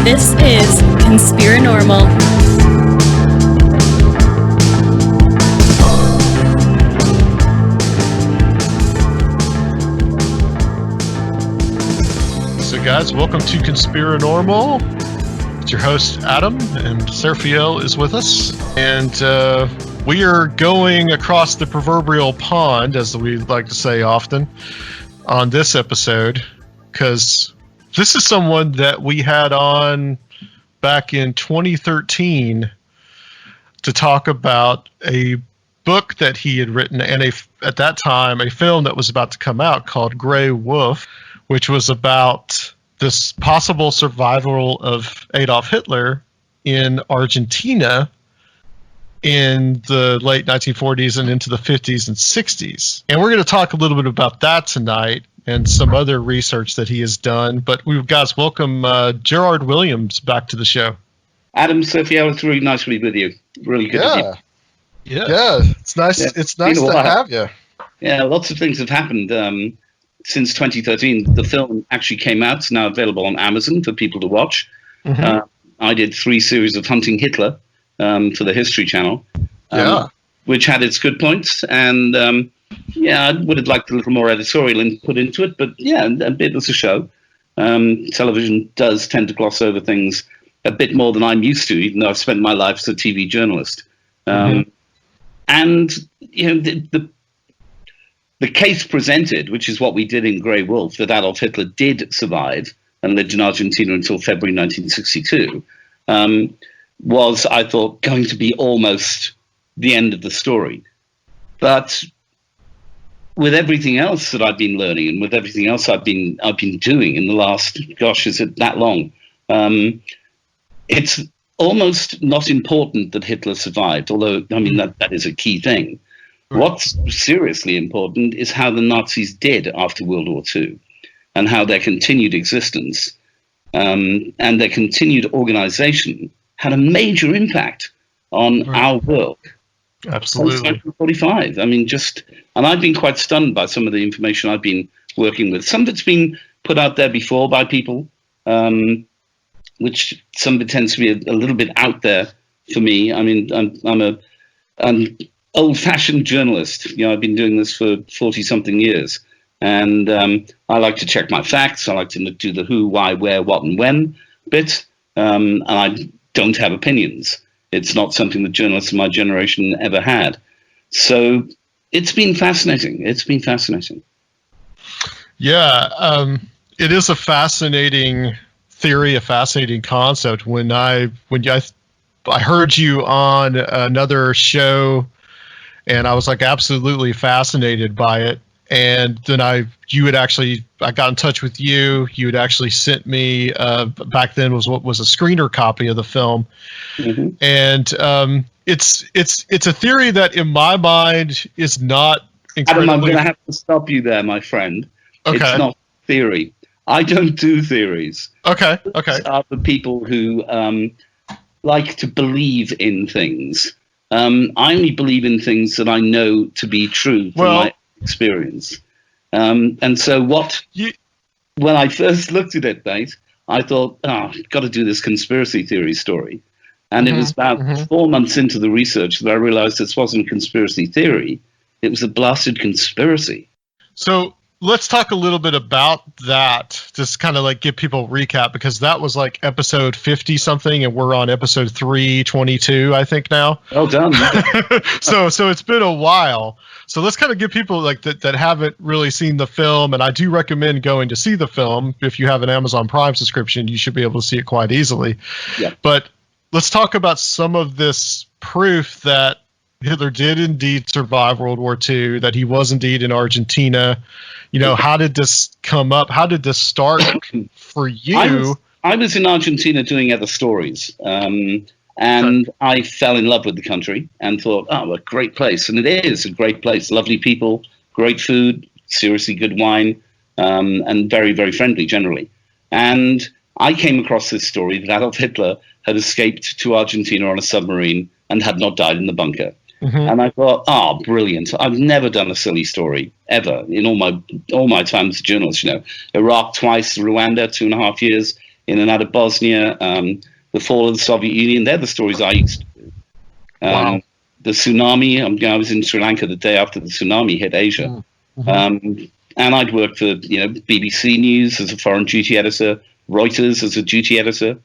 This is Conspirinormal. So guys, welcome to Conspirinormal. It's your host Adam, and Seraphiel is with us, and we are going across the proverbial pond, as we like to say often, on this episode, because this is someone that we had on back in 2013 to talk about a book that he had written, and at that time a film that was about to come out called Grey Wolf, which was about this possible survival of Adolf Hitler in Argentina in the late 1940s and into the 50s and 60s. And we're going to talk a little bit about that tonight and some other research that he has done. But we guys, welcome Gerrard Williams back to the show. Adam, Sophia, it's really nice to be with you. Really good to be. Yeah, it's nice. Yeah. It's nice to have you. Yeah, lots of things have happened since 2013. The film actually came out. It's now available on Amazon for people to watch. Mm-hmm. I did 3 series of Hunting Hitler for the History Channel, which had its good points. And I would have liked a little more editorial input into it, but it was a show. Television does tend to gloss over things a bit more than I'm used to, even though I've spent my life as a TV journalist. And the case presented, which is what we did in Grey Wolf, that Adolf Hitler did survive and lived in Argentina until February 1962, was, I thought, going to be almost the end of the story. But with everything else that I've been learning and with everything else I've been doing in the last, is it that long? It's almost not important that Hitler survived, although, that is a key thing. What's seriously important is how the Nazis did after World War II and how their continued existence and their continued organization had a major impact on our world. Absolutely. Since 1945. And I've been quite stunned by some of the information I've been working with. Some of it's been put out there before by people, which some of it tends to be a little bit out there for me. I'm an old-fashioned journalist. I've been doing this for 40-something years. And I like to check my facts. I like to do the who, why, where, what, and when bit. And I don't have opinions. It's not something that journalists of my generation ever had. So it's been fascinating. Yeah, it is a fascinating theory, a fascinating concept. When I heard you on another show, and I was like absolutely fascinated by it. And then I got in touch with you. You had actually sent me back then was a screener copy of the film, and it's a theory that in my mind is not incredibly. Adam, I'm going to have to stop you there, my friend. Okay. It's not theory. I don't do theories. Okay. These are the people who like to believe in things. I only believe in things that I know to be true from my experience. And so when I first looked at it, mate, I thought, I've got to do this conspiracy theory story. And it was about 4 months into the research that I realized this wasn't a conspiracy theory. It was a blasted conspiracy. So let's talk a little bit about that, just kind of like give people a recap, because that was like episode 50 something and we're on episode 322, I think now. Well done. So it's been a while. So let's kind of give people like that haven't really seen the film, and I do recommend going to see the film. If you have an Amazon Prime subscription, you should be able to see it quite easily. Yeah. But let's talk about some of this proof that Hitler did indeed survive World War II, that he was indeed in Argentina. How did this come up? How did this start for you? I was in Argentina doing other stories, and I fell in love with the country and thought, a great place. And it is a great place. Lovely people, great food, seriously good wine, and very, very friendly generally. And I came across this story that Adolf Hitler had escaped to Argentina on a submarine and had not died in the bunker. And I thought, brilliant. I've never done a silly story, ever, in all my time as a journalist. Iraq twice, Rwanda 2.5 years, in and out of Bosnia, the fall of the Soviet Union. They're the stories I used to do. Wow. The tsunami. I was in Sri Lanka the day after the tsunami hit Asia. Mm-hmm. And I'd worked for BBC News as a foreign duty editor, Reuters as a duty editor,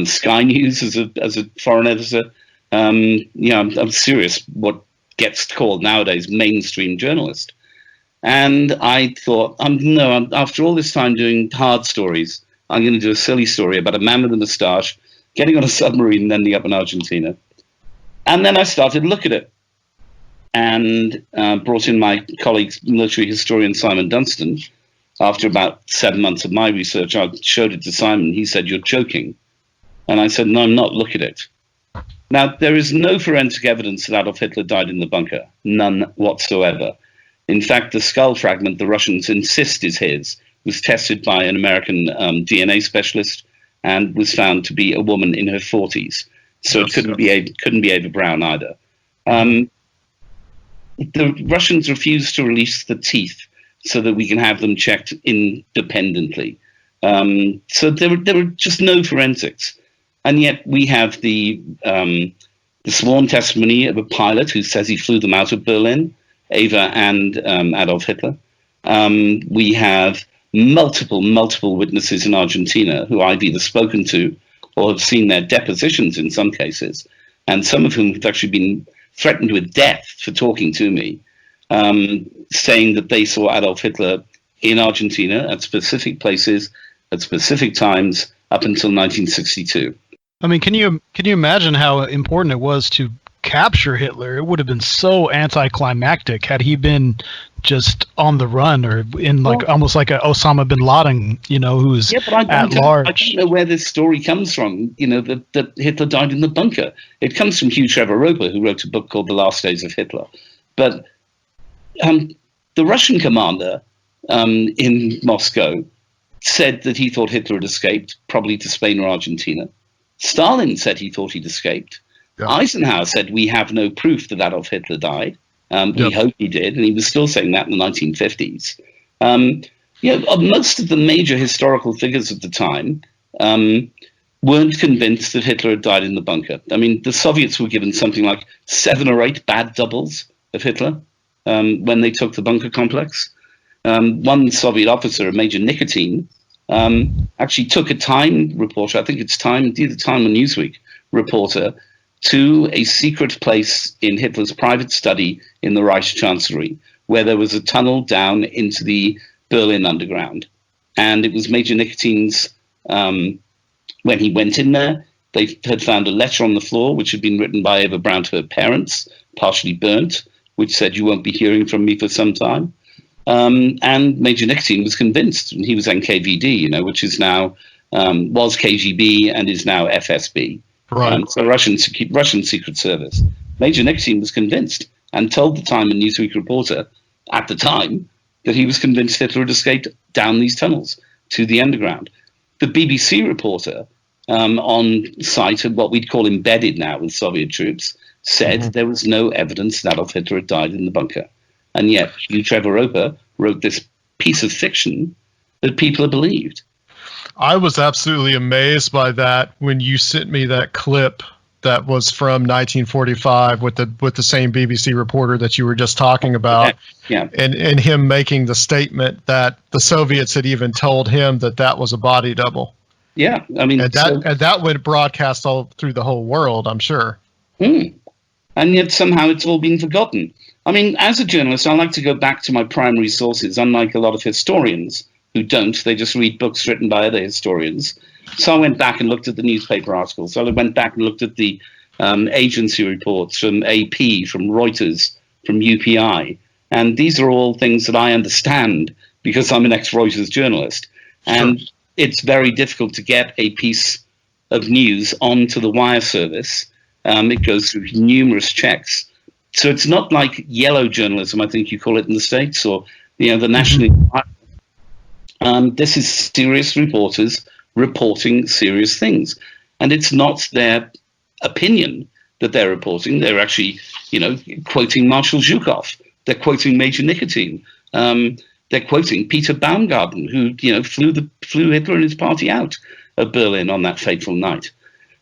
Sky News as a foreign editor. I'm serious what gets called nowadays mainstream journalist. And I thought, after all this time doing hard stories, I'm going to do a silly story about a man with a moustache getting on a submarine and ending up in Argentina. And then I started to look at it and brought in my colleague, military historian Simon Dunstan. After about 7 months of my research, I showed it to Simon. He said, "You're joking." And I said, "No, I'm not. Look at it." Now, there is no forensic evidence that Adolf Hitler died in the bunker. None whatsoever. In fact, the skull fragment the Russians insist is his was tested by an American DNA specialist and was found to be a woman in her 40s. So it couldn't be Ava Braun either. The Russians refused to release the teeth so that we can have them checked independently. So there were just no forensics. And yet we have the sworn testimony of a pilot who says he flew them out of Berlin, Ava and Adolf Hitler. We have multiple witnesses in Argentina who I've either spoken to or have seen their depositions in some cases, and some of whom have actually been threatened with death for talking to me, saying that they saw Adolf Hitler in Argentina at specific places, at specific times, up until 1962. I mean, can you imagine how important it was to capture Hitler? It would have been so anticlimactic had he been just on the run or in almost like a Osama bin Laden, who's at large. I don't know where this story comes from, that Hitler died in the bunker. It comes from Hugh Trevor Roper, who wrote a book called The Last Days of Hitler. But the Russian commander in Moscow said that he thought Hitler had escaped, probably to Spain or Argentina. Stalin said he thought he'd escaped. Yeah. Eisenhower said, "We have no proof that Adolf Hitler died. We hope he did," and he was still saying that in the 1950s. Most of the major historical figures of the time weren't convinced that Hitler had died in the bunker. I mean, the Soviets were given something like 7 or 8 bad doubles of Hitler when they took the bunker complex. One Soviet officer, Major Nikitin, actually took a Time reporter, I think it's Time, either Time or Newsweek reporter, to a secret place in Hitler's private study in the Reich Chancellery, where there was a tunnel down into the Berlin underground. And it was Major Nikitin's, when he went in there, they had found a letter on the floor, which had been written by Eva Braun to her parents, partially burnt, which said, "You won't be hearing from me for some time." And Major Nikitin was convinced, and he was NKVD, which is now, was KGB and is now FSB. Right. So Russian Secret Service. Major Nikitin was convinced and told the Time and Newsweek reporter at the time that he was convinced Hitler had escaped down these tunnels to the underground. The BBC reporter on site, what we'd call embedded now with Soviet troops, said there was no evidence that Adolf Hitler had died in the bunker. And yet Hugh Trevor Roper wrote this piece of fiction that people have believed. I was absolutely amazed by that when you sent me that clip that was from 1945 with the same BBC reporter that you were just talking about. Yeah. And him making the statement that the Soviets had even told him that was a body double. Yeah, I mean, and that went broadcast all through the whole world, I'm sure. And yet somehow it's all been forgotten. I mean, as a journalist, I like to go back to my primary sources, unlike a lot of historians who don't. They just read books written by other historians. So I went back and looked at the newspaper articles. So I went back and looked at the agency reports from AP, from Reuters, from UPI. And these are all things that I understand because I'm an ex-Reuters journalist. And it's very difficult to get a piece of news onto the wire service. It goes through numerous checks. So it's not like yellow journalism, I think you call it in the States, or the national. This is serious reporters reporting serious things, and it's not their opinion that they're reporting. They're actually, quoting Marshal Zhukov. They're quoting Major Nikitin. They're quoting Peter Baumgarten, who flew Hitler and his party out. of Berlin on that fateful night.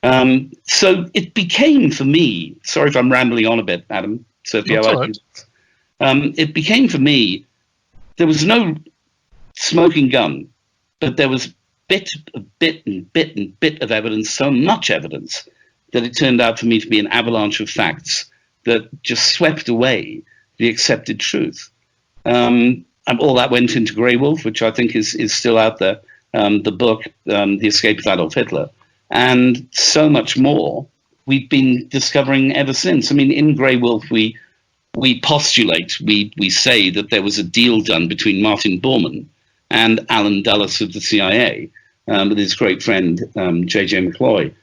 So it became for me, sorry if I'm rambling on a bit, Adam, Sophia, it became for me, there was no smoking gun, but there was bit of evidence, so much evidence, that it turned out for me to be an avalanche of facts that just swept away the accepted truth. And all that went into Grey Wolf, which I think is still out there, the book, The Escape of Adolf Hitler, and so much more we've been discovering ever since. I mean, in Grey Wolf, we postulate, we say that there was a deal done between Martin Bormann and Alan Dulles of the CIA, with his great friend, J.J. McCloy,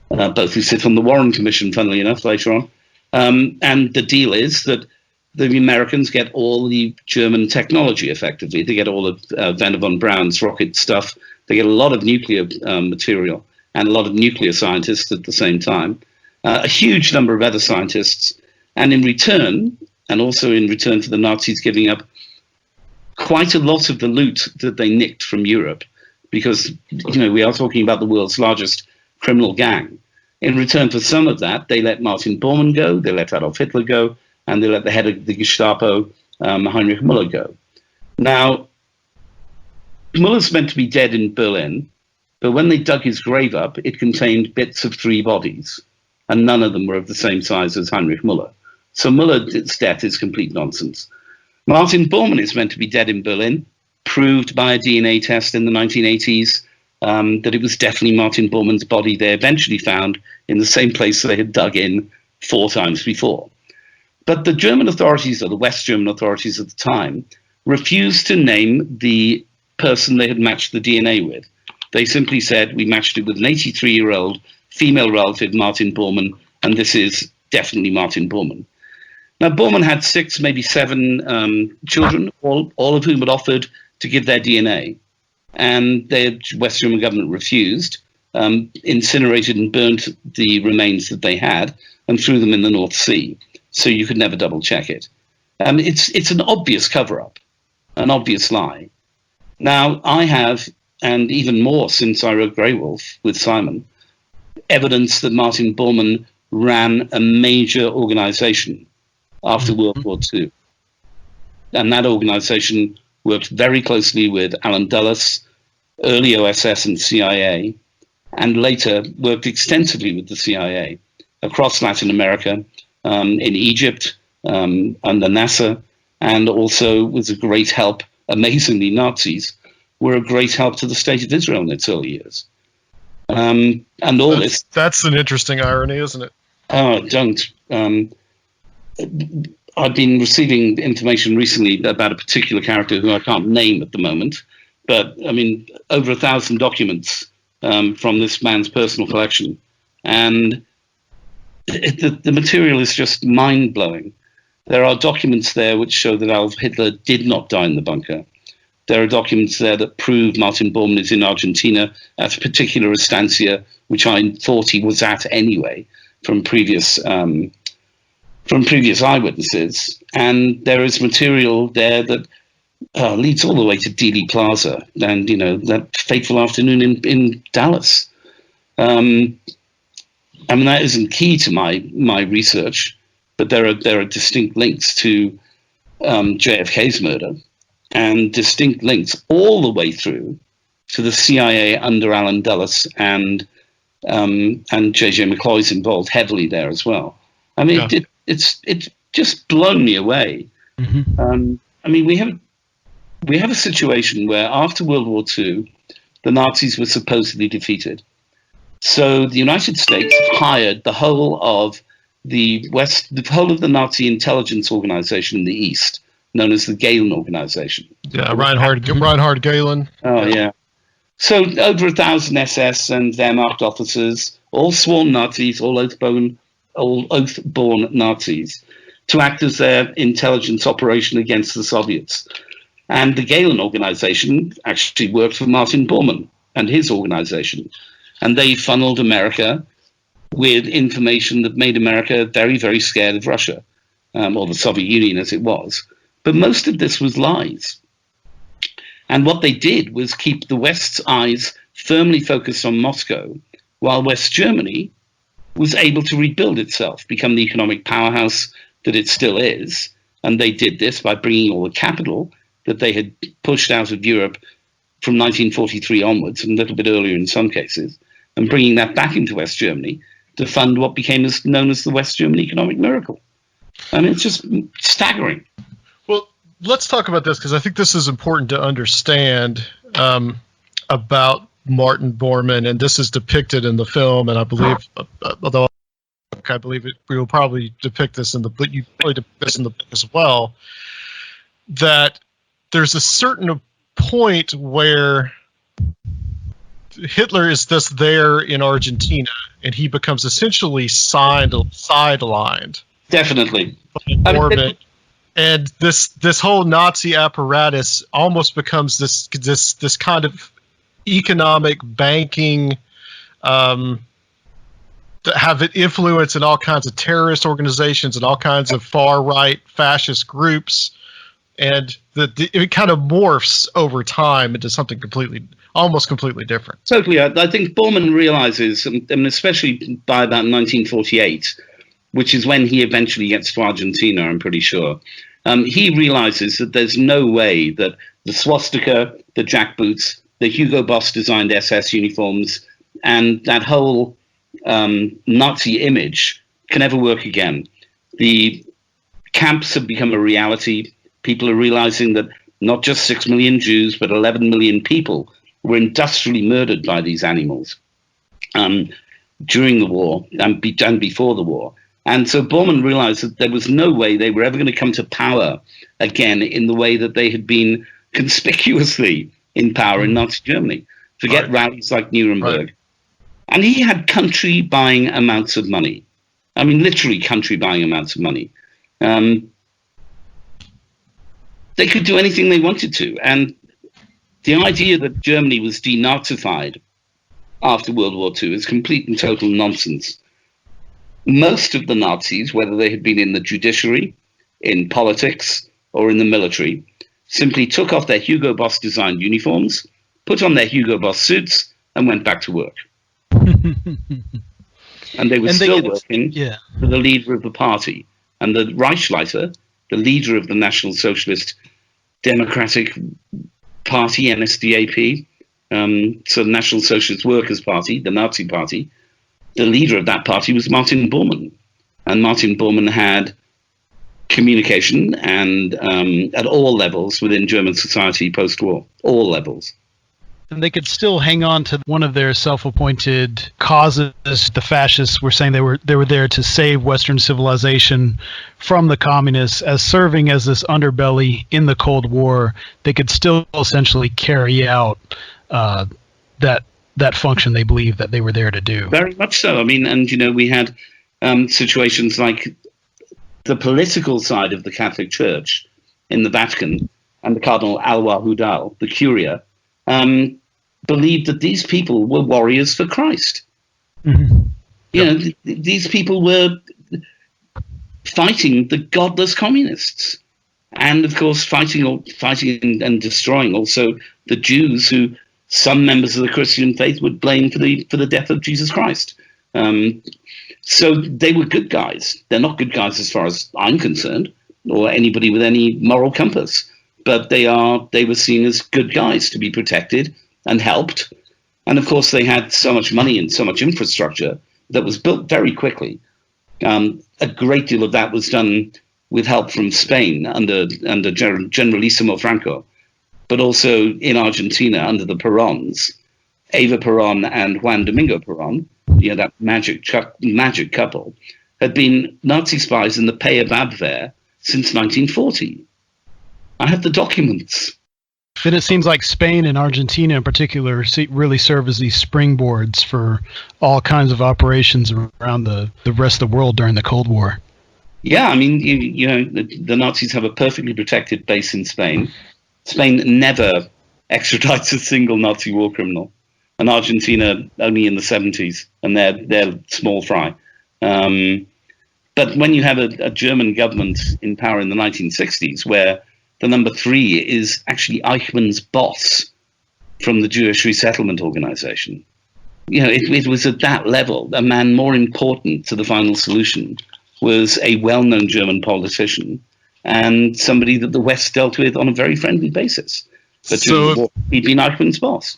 both who sit on the Warren Commission, funnily enough, later on. And the deal is that the Americans get all the German technology, effectively. They get all of Werner von Braun's rocket stuff. They get a lot of nuclear material and a lot of nuclear scientists at the same time, a huge number of other scientists. And in return, and also in return for the Nazis giving up quite a lot of the loot that they nicked from Europe, because we are talking about the world's largest criminal gang. In return for some of that, they let Martin Bormann go, they let Adolf Hitler go, and they let the head of the Gestapo, Heinrich Müller, go. Now, Müller's meant to be dead in Berlin, but when they dug his grave up, it contained bits of 3 bodies, and none of them were of the same size as Heinrich Müller. So Müller's death is complete nonsense. Martin Bormann is meant to be dead in Berlin, proved by a DNA test in the 1980s that it was definitely Martin Bormann's body they eventually found in the same place they had dug in 4 times before. But the German authorities, or the West German authorities at the time, refused to name the person they had matched the DNA with. They simply said, we matched it with an 83-year-old female relative, Martin Bormann, and this is definitely Martin Bormann. Now, Bormann had 6, maybe 7 children, all of whom had offered to give their DNA. And the West German government refused, incinerated and burnt the remains that they had, and threw them in the North Sea. So you could never double-check it. It's an obvious cover-up, an obvious lie. Now, I have, and even more since I wrote Grey Wolf with Simon, evidence that Martin Bormann ran a major organization after World War II. And that organization worked very closely with Alan Dulles, early OSS and CIA, and later worked extensively with the CIA across Latin America, in Egypt, under NASA, and also was a great help. Amazingly, Nazis were a great help to the State of Israel in its early years. And all that's an interesting irony, isn't it? Oh, don't. I've been receiving information recently about a particular character who I can't name at the moment, but I mean, over 1,000 documents from this man's personal collection. And the material is just mind-blowing. There are documents there which show that Adolf Hitler did not die in the bunker. There are documents there that prove Martin Bormann is in Argentina at a particular estancia, which I thought he was at anyway from previous eyewitnesses. And there is material there that leads all the way to Dealey Plaza and, that fateful afternoon in Dallas. I mean, that isn't key to my research, but there are distinct links to JFK's murder and distinct links all the way through to the CIA under Alan Dulles and J.J. McCloy's involved heavily there as well. I mean, yeah. It's just blown me away. Mm-hmm. I mean, we have a situation where after World War II, the Nazis were supposedly defeated. So the United States hired the whole of the Nazi intelligence organization in the East, known as the Gehlen organization. Yeah, Reinhard Gehlen. Oh, yeah. So over 1,000 SS and Wehrmacht officers, all sworn Nazis, all oath-born Nazis, to act as their intelligence operation against the Soviets. And the Gehlen organization actually worked for Martin Bormann and his organization. And they funneled America with information that made America very, very scared of Russia, or the Soviet Union as it was. But most of this was lies. And what they did was keep the West's eyes firmly focused on Moscow, while West Germany was able to rebuild itself, become the economic powerhouse that it still is. And they did this by bringing all the capital that they had pushed out of Europe from 1943 onwards, and a little bit earlier in some cases, and bringing that back into West Germany to fund what became known as the West German economic miracle. I mean, it's just staggering. Well, let's talk about this, because I think this is important to understand about Martin Bormann, and this is depicted in the film, and I believe, although I believe we will probably depict this in the book, you probably depict this in the book as well, that there's a certain point where Hitler is just there in Argentina, and he becomes essentially sidelined. Definitely. And this whole Nazi apparatus almost becomes this kind of economic banking, have an influence in all kinds of terrorist organizations and all kinds of far right fascist groups, and it kind of morphs over time into something almost completely different. Totally. I think Bormann realizes, and especially by about 1948, which is when he eventually gets to Argentina, I'm pretty sure, he realizes that there's no way that the swastika, the jackboots, the Hugo Boss designed SS uniforms, and that whole Nazi image can ever work again. The camps have become a reality. People are realizing that not just 6 million Jews, but 11 million people were industrially murdered by these animals during the war and before the war. And so Bormann realized that there was no way they were ever going to come to power again in the way that they had been conspicuously in power in Nazi Germany. Forget rallies like Nuremberg. Right. And he had country buying amounts of money. I mean, literally country buying amounts of money. They could do anything they wanted to. And the idea that Germany was denazified after World War II is complete and total nonsense. Most of the Nazis, whether they had been in the judiciary, in politics, or in the military, simply took off their Hugo Boss designed uniforms, put on their Hugo Boss suits, and went back to work. And they were still working for the leader of the party. And the Reichsleiter, the leader of the National Socialist Democratic Party, NSDAP, so the National Socialist Workers' Party, the Nazi Party, the leader of that party was Martin Bormann. And Martin Bormann had communication and at all levels within German society post-war, all levels. And they could still hang on to one of their self-appointed causes. The fascists were saying they were there to save Western civilization from the communists, as serving as this underbelly in the Cold War. They could still essentially carry out that function they believed that they were there to do. Very much so. I mean, and we had situations like the political side of the Catholic Church in the Vatican and the Cardinal Alwa-Hudal, the Curia, believed that these people were warriors for Christ. Mm-hmm. These people were fighting the godless communists, and of course fighting and destroying also the Jews, who some members of the Christian faith would blame for the death of Jesus Christ. So they were good guys. They're not good guys as far as I'm concerned, or anybody with any moral compass. But they were seen as good guys to be protected and helped. And of course, they had so much money and so much infrastructure that was built very quickly. A great deal of that was done with help from Spain under Generalissimo Franco, but also in Argentina under the Perons, Eva Peron and Juan Domingo Peron, that magic couple, had been Nazi spies in the pay of Abwehr since 1940. I have the documents. Then it seems like Spain and Argentina in particular really serve as these springboards for all kinds of operations around the rest of the world during the Cold War. Yeah, I mean, the Nazis have a perfectly protected base in Spain. Spain never extradites a single Nazi war criminal, and Argentina only in the 70s, and they're small fry. But when you have a German government in power in the 1960s, where the number 3 is actually Eichmann's boss, from the Jewish Resettlement Organization. It was at that level. A man more important to the final solution was a well-known German politician and somebody that the West dealt with on a very friendly basis. But during the war, he'd been Eichmann's boss.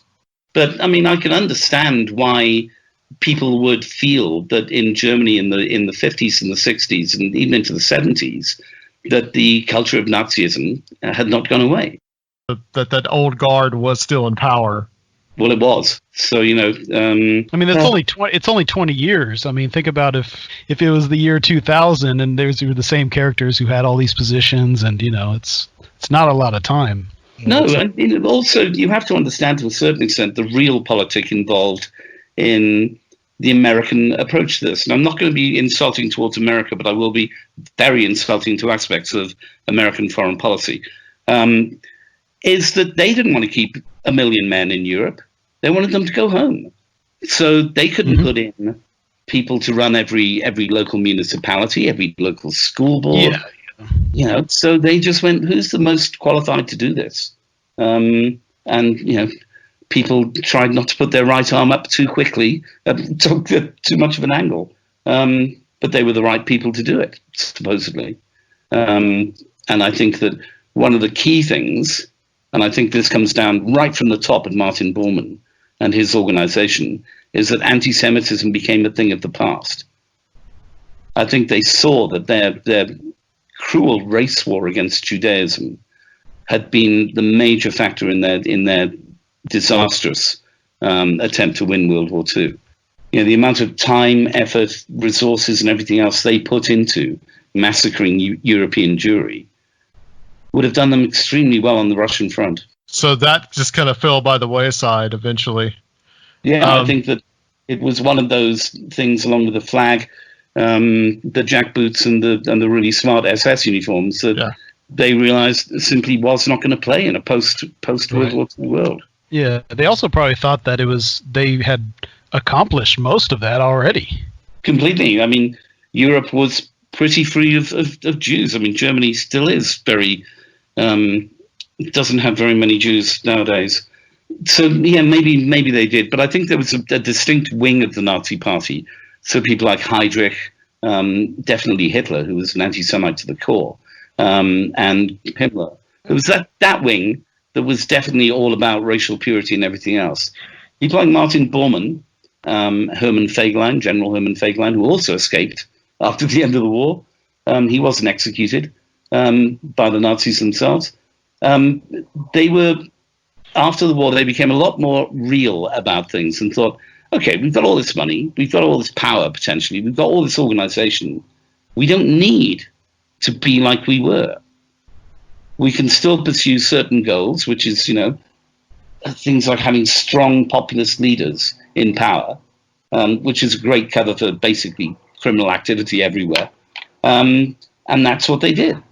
But I mean, I can understand why people would feel that in Germany in the 50s and the 60s and even into the 70s, that the culture of Nazism had not gone away. That old guard was still in power. Well, it was. So, I mean, it's only 20 years. I mean, think about if it was the year 2000 and there were the same characters who had all these positions, and it's not a lot of time. No, and also you have to understand to a certain extent the real politic involved in the American approach to this. And I'm not going to be insulting towards America, but I will be very insulting to aspects of American foreign policy. Is that they didn't want to keep 1 million men in Europe. They wanted them to go home. So they couldn't put in people to run every local municipality, every local school board. Yeah. So they just went, who's the most qualified to do this? And people tried not to put their right arm up too quickly, took too much of an angle. But they were the right people to do it, supposedly. And I think that one of the key things, and I think this comes down right from the top of Martin Bormann and his organization, is that anti-Semitism became a thing of the past. I think they saw that their cruel race war against Judaism had been the major factor in their disastrous attempt to win World War II. The amount of time, effort, resources, and everything else they put into massacring European Jewry would have done them extremely well on the Russian front. So that just kind of fell by the wayside eventually. Yeah, I think that it was one of those things, along with the flag, the jackboots, and the really smart SS uniforms, that they realized simply was not going to play in a post World War II world. Yeah, they also probably thought that they had accomplished most of that already. Completely. I mean, Europe was pretty free of Jews. I mean, Germany still is very doesn't have very many Jews nowadays. So yeah, maybe they did, but I think there was a distinct wing of the Nazi Party. So people like Heydrich, definitely Hitler, who was an anti-Semite to the core, and Himmler. There was that wing that was definitely all about racial purity and everything else. People like Martin Bormann, Hermann Fegelein, General Hermann Fegelein, who also escaped after the end of the war. He wasn't executed by the Nazis themselves. They were, after the war, they became a lot more real about things and thought, okay, we've got all this money, we've got all this power potentially, we've got all this organization. We don't need to be like we were. We can still pursue certain goals, which is, things like having strong populist leaders in power, which is a great cover for basically criminal activity everywhere. And that's what they did.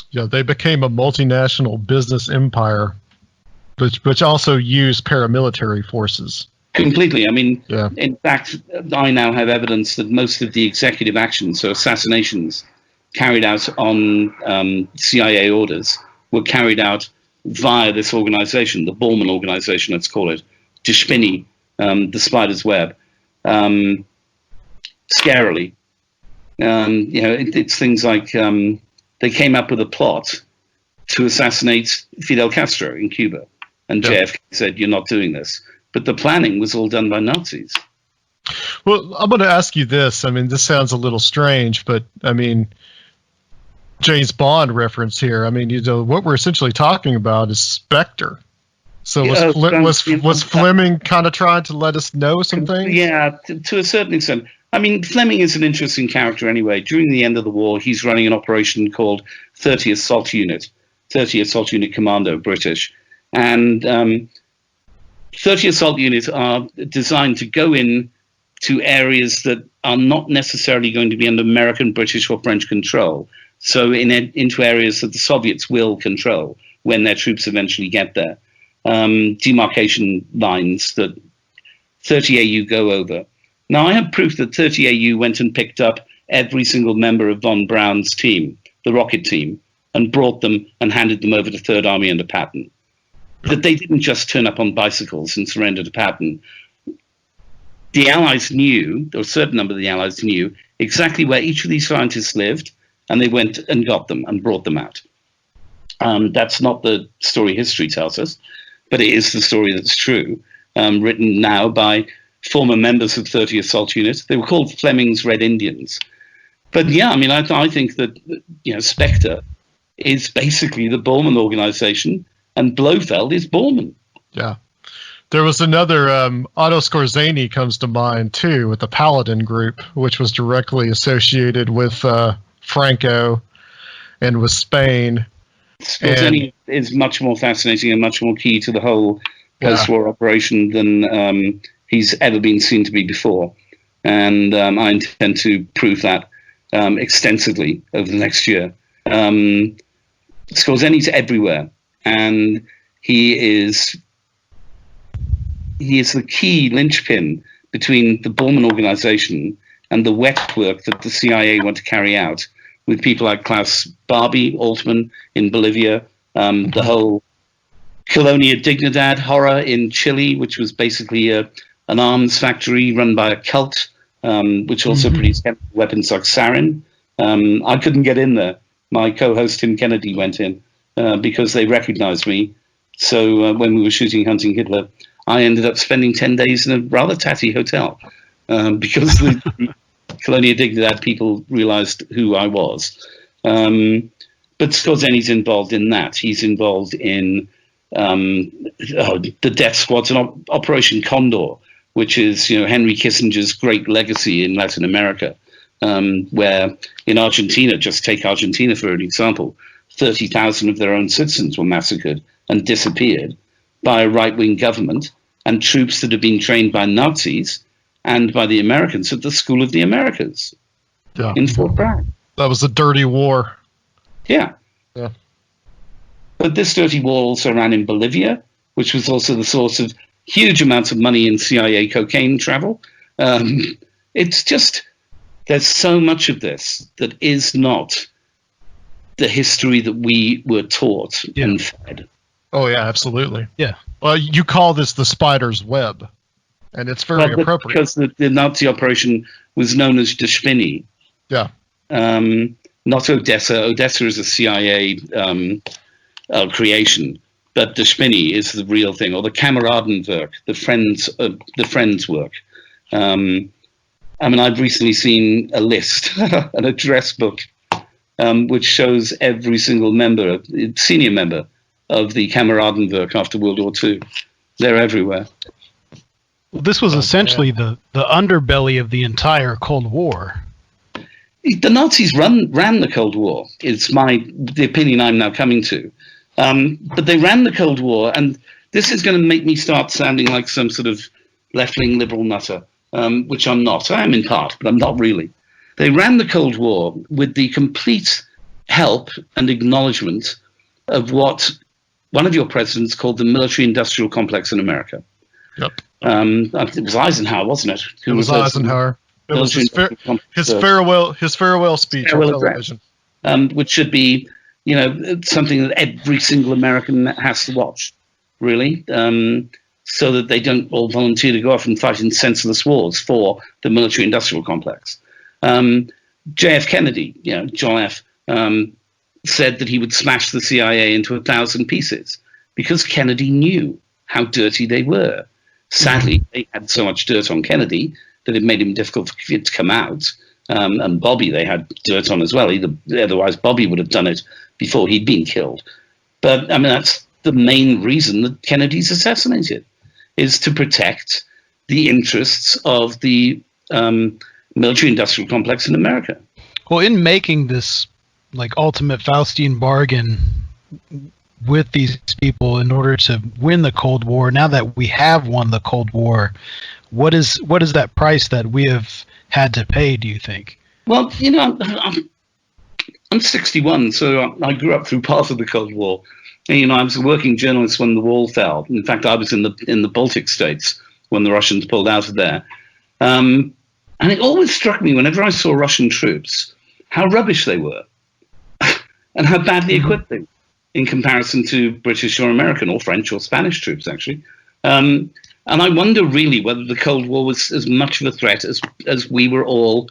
Yeah, they became a multinational business empire, which also used paramilitary forces. Completely. I mean, In fact, I now have evidence that most of the executive actions, so assassinations carried out on CIA orders, were carried out via this organization, the Bormann organization, let's call it, Die Spinne, the spider's web. Scarily. It's things like they came up with a plot to assassinate Fidel Castro in Cuba. And JFK said, you're not doing this. But the planning was all done by Nazis. Well, I'm going to ask you this. I mean, this sounds a little strange, but I mean, James Bond reference here. I mean, what we're essentially talking about is Spectre. So was Fleming kind of trying to let us know some things? Yeah, to a certain extent. I mean, Fleming is an interesting character anyway. During the end of the war, he's running an operation called 30 Assault Unit Commando, British. And 30 Assault Units are designed to go in to areas that are not necessarily going to be under American, British, or French control. So into areas that the Soviets will control when their troops eventually get there. Demarcation lines that 30AU go over. Now, I have proof that 30AU went and picked up every single member of von Braun's team, the rocket team, and brought them and handed them over to Third Army under Patton. that they didn't just turn up on bicycles and surrender to Patton. The Allies knew, or a certain number of the Allies knew, exactly where each of these scientists lived, and they went and got them and brought them out. That's not the story history tells us, but it is the story that's true, written now by former members of 30 Assault Unit. They were called Fleming's Red Indians. But yeah, I mean, I think that, Spectre is basically the Bormann organization, and Blofeld is Bormann. Yeah. There was another, Otto Skorzeny comes to mind too, with the Paladin group, which was directly associated with Franco and with Spain. Skorzeny is much more fascinating and much more key to the whole post-war operation than he's ever been seen to be before. And I intend to prove that extensively over the next year. Skorzeny's everywhere, and he is the key linchpin between the Bormann organization and the wet work that the CIA want to carry out with people like Klaus Barbie, Altman in Bolivia, the whole Colonia Dignidad horror in Chile, which was basically an arms factory run by a cult, which also produced weapons like sarin. I couldn't get in there. My co-host Tim Kennedy went in because they recognized me. So when we were shooting Hunting Hitler, I ended up spending 10 days in a rather tatty hotel because the Colonia Dignidad people realized who I was. But Skorzeny's involved in that. He's involved in the death squads and Operation Condor, which is Henry Kissinger's great legacy in Latin America, where in Argentina, just take Argentina for an example, 30,000 of their own citizens were massacred and disappeared by a right-wing government and troops that had been trained by Nazis and by the Americans at the School of the Americas in Fort Bragg. That was a dirty war. Yeah. But this dirty war also ran in Bolivia, which was also the source of huge amounts of money in CIA cocaine travel. It's just, there's so much of this that is not the history that we were taught and fed. Oh, yeah, absolutely. Yeah. Well, you call this the spider's web, and it's very appropriate. Because the Nazi operation was known as Die Spinne. Yeah. Not Odessa. Odessa is a CIA creation, but Die Spinne is the real thing, or the Kameradenwerk, the friends work. I mean, I've recently seen a list, an address book, which shows every single senior member of the Kameradenwerk after World War II. They're everywhere. Well, this was essentially the underbelly of the entire Cold War. The Nazis ran the Cold War. It's the opinion I'm now coming to. But they ran the Cold War, and this is going to make me start sounding like some sort of left-wing liberal nutter, which I'm not. I am in part, but I'm not really. They ran the Cold War with the complete help and acknowledgement of what one of your presidents called the military-industrial complex in America. Yep. It was Eisenhower, wasn't it? It was Eisenhower. It was his farewell speech on television. Which should be, something that every single American has to watch, really, so that they don't all volunteer to go off and fight in senseless wars for the military-industrial complex. JF Kennedy, John F., said that he would smash the CIA into 1,000 pieces because Kennedy knew how dirty they were. Sadly, they had so much dirt on Kennedy that it made him difficult for it to come out. And Bobby, they had dirt on as well. Otherwise, Bobby would have done it before he'd been killed. But, I mean, that's the main reason that Kennedy's assassinated, is to protect the interests of the military-industrial complex in America. Well, in making this ultimate Faustian bargain with these people in order to win the Cold War, now that we have won the Cold War, what is that price that we have had to pay, do you think? Well, I'm 61, so I grew up through part of the Cold War. And, I was a working journalist when the wall fell. In fact, I was in the Baltic states when the Russians pulled out of there. And it always struck me whenever I saw Russian troops how rubbish they were and how badly equipped they were. in comparison to British or American or French or Spanish troops, actually. And I wonder really whether the Cold War was as much of a threat as we were all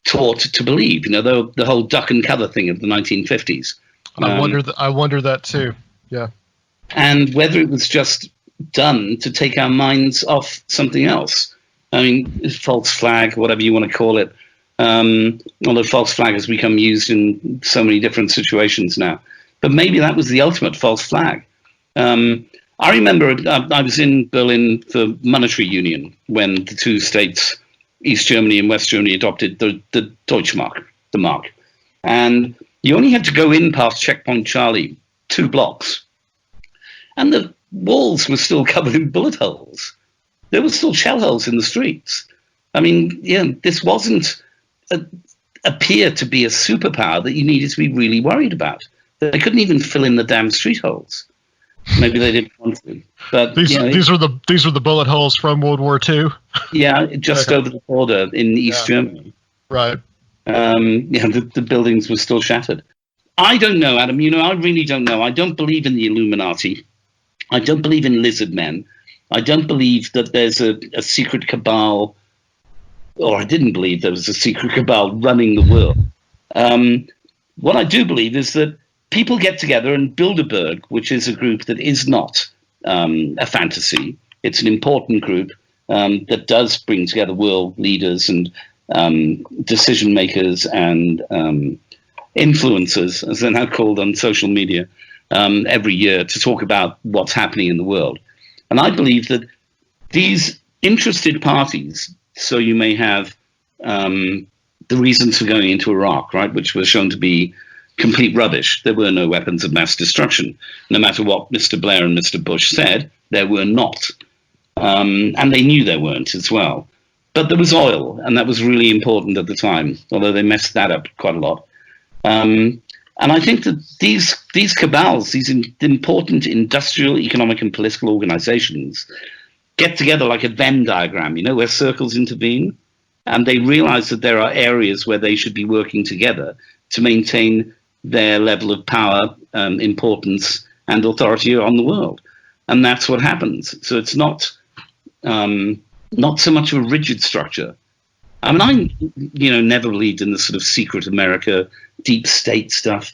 taught to believe. The whole duck and cover thing of the 1950s. I wonder that too. Yeah. And whether it was just done to take our minds off something else. I mean, false flag, whatever you want to call it. Although false flag has become used in so many different situations now. But maybe that was the ultimate false flag. I remember I was in Berlin for monetary union when the two states, East Germany and West Germany, adopted the Deutschmark, the mark. And you only had to go in past Checkpoint Charlie 2 blocks. And the walls were still covered in bullet holes. There were still shell holes in the streets. I mean, this wasn't appear to be a superpower that you needed to be really worried about. They couldn't even fill in the damn street holes. Maybe they didn't want to. But these were the bullet holes from World War II. Yeah, just over the border in East Germany. Right. The buildings were still shattered. I don't know, Adam. I really don't know. I don't believe in the Illuminati. I don't believe in lizard men. I don't believe that there's a secret cabal, or I didn't believe there was a secret cabal running the world. What I do believe is that people get together, and Bilderberg, which is a group that is not a fantasy, it's an important group that does bring together world leaders and decision makers and influencers, as they're now called on social media, every year to talk about what's happening in the world. And I believe that these interested parties, so you may have the reasons for going into Iraq, right, which was shown to be complete rubbish. There were no weapons of mass destruction. No matter what Mr. Blair and Mr. Bush said, there were not. And they knew there weren't as well. But there was oil, and that was really important at the time, although they messed that up quite a lot. And I think that these cabals, these important industrial, economic, and political organizations get together like a Venn diagram, where circles intervene, and they realize that there are areas where they should be working together to maintain their level of power, importance, and authority on the world. And that's what happens. So it's not so much of a rigid structure. I mean, I never believed in the sort of secret America, deep state stuff.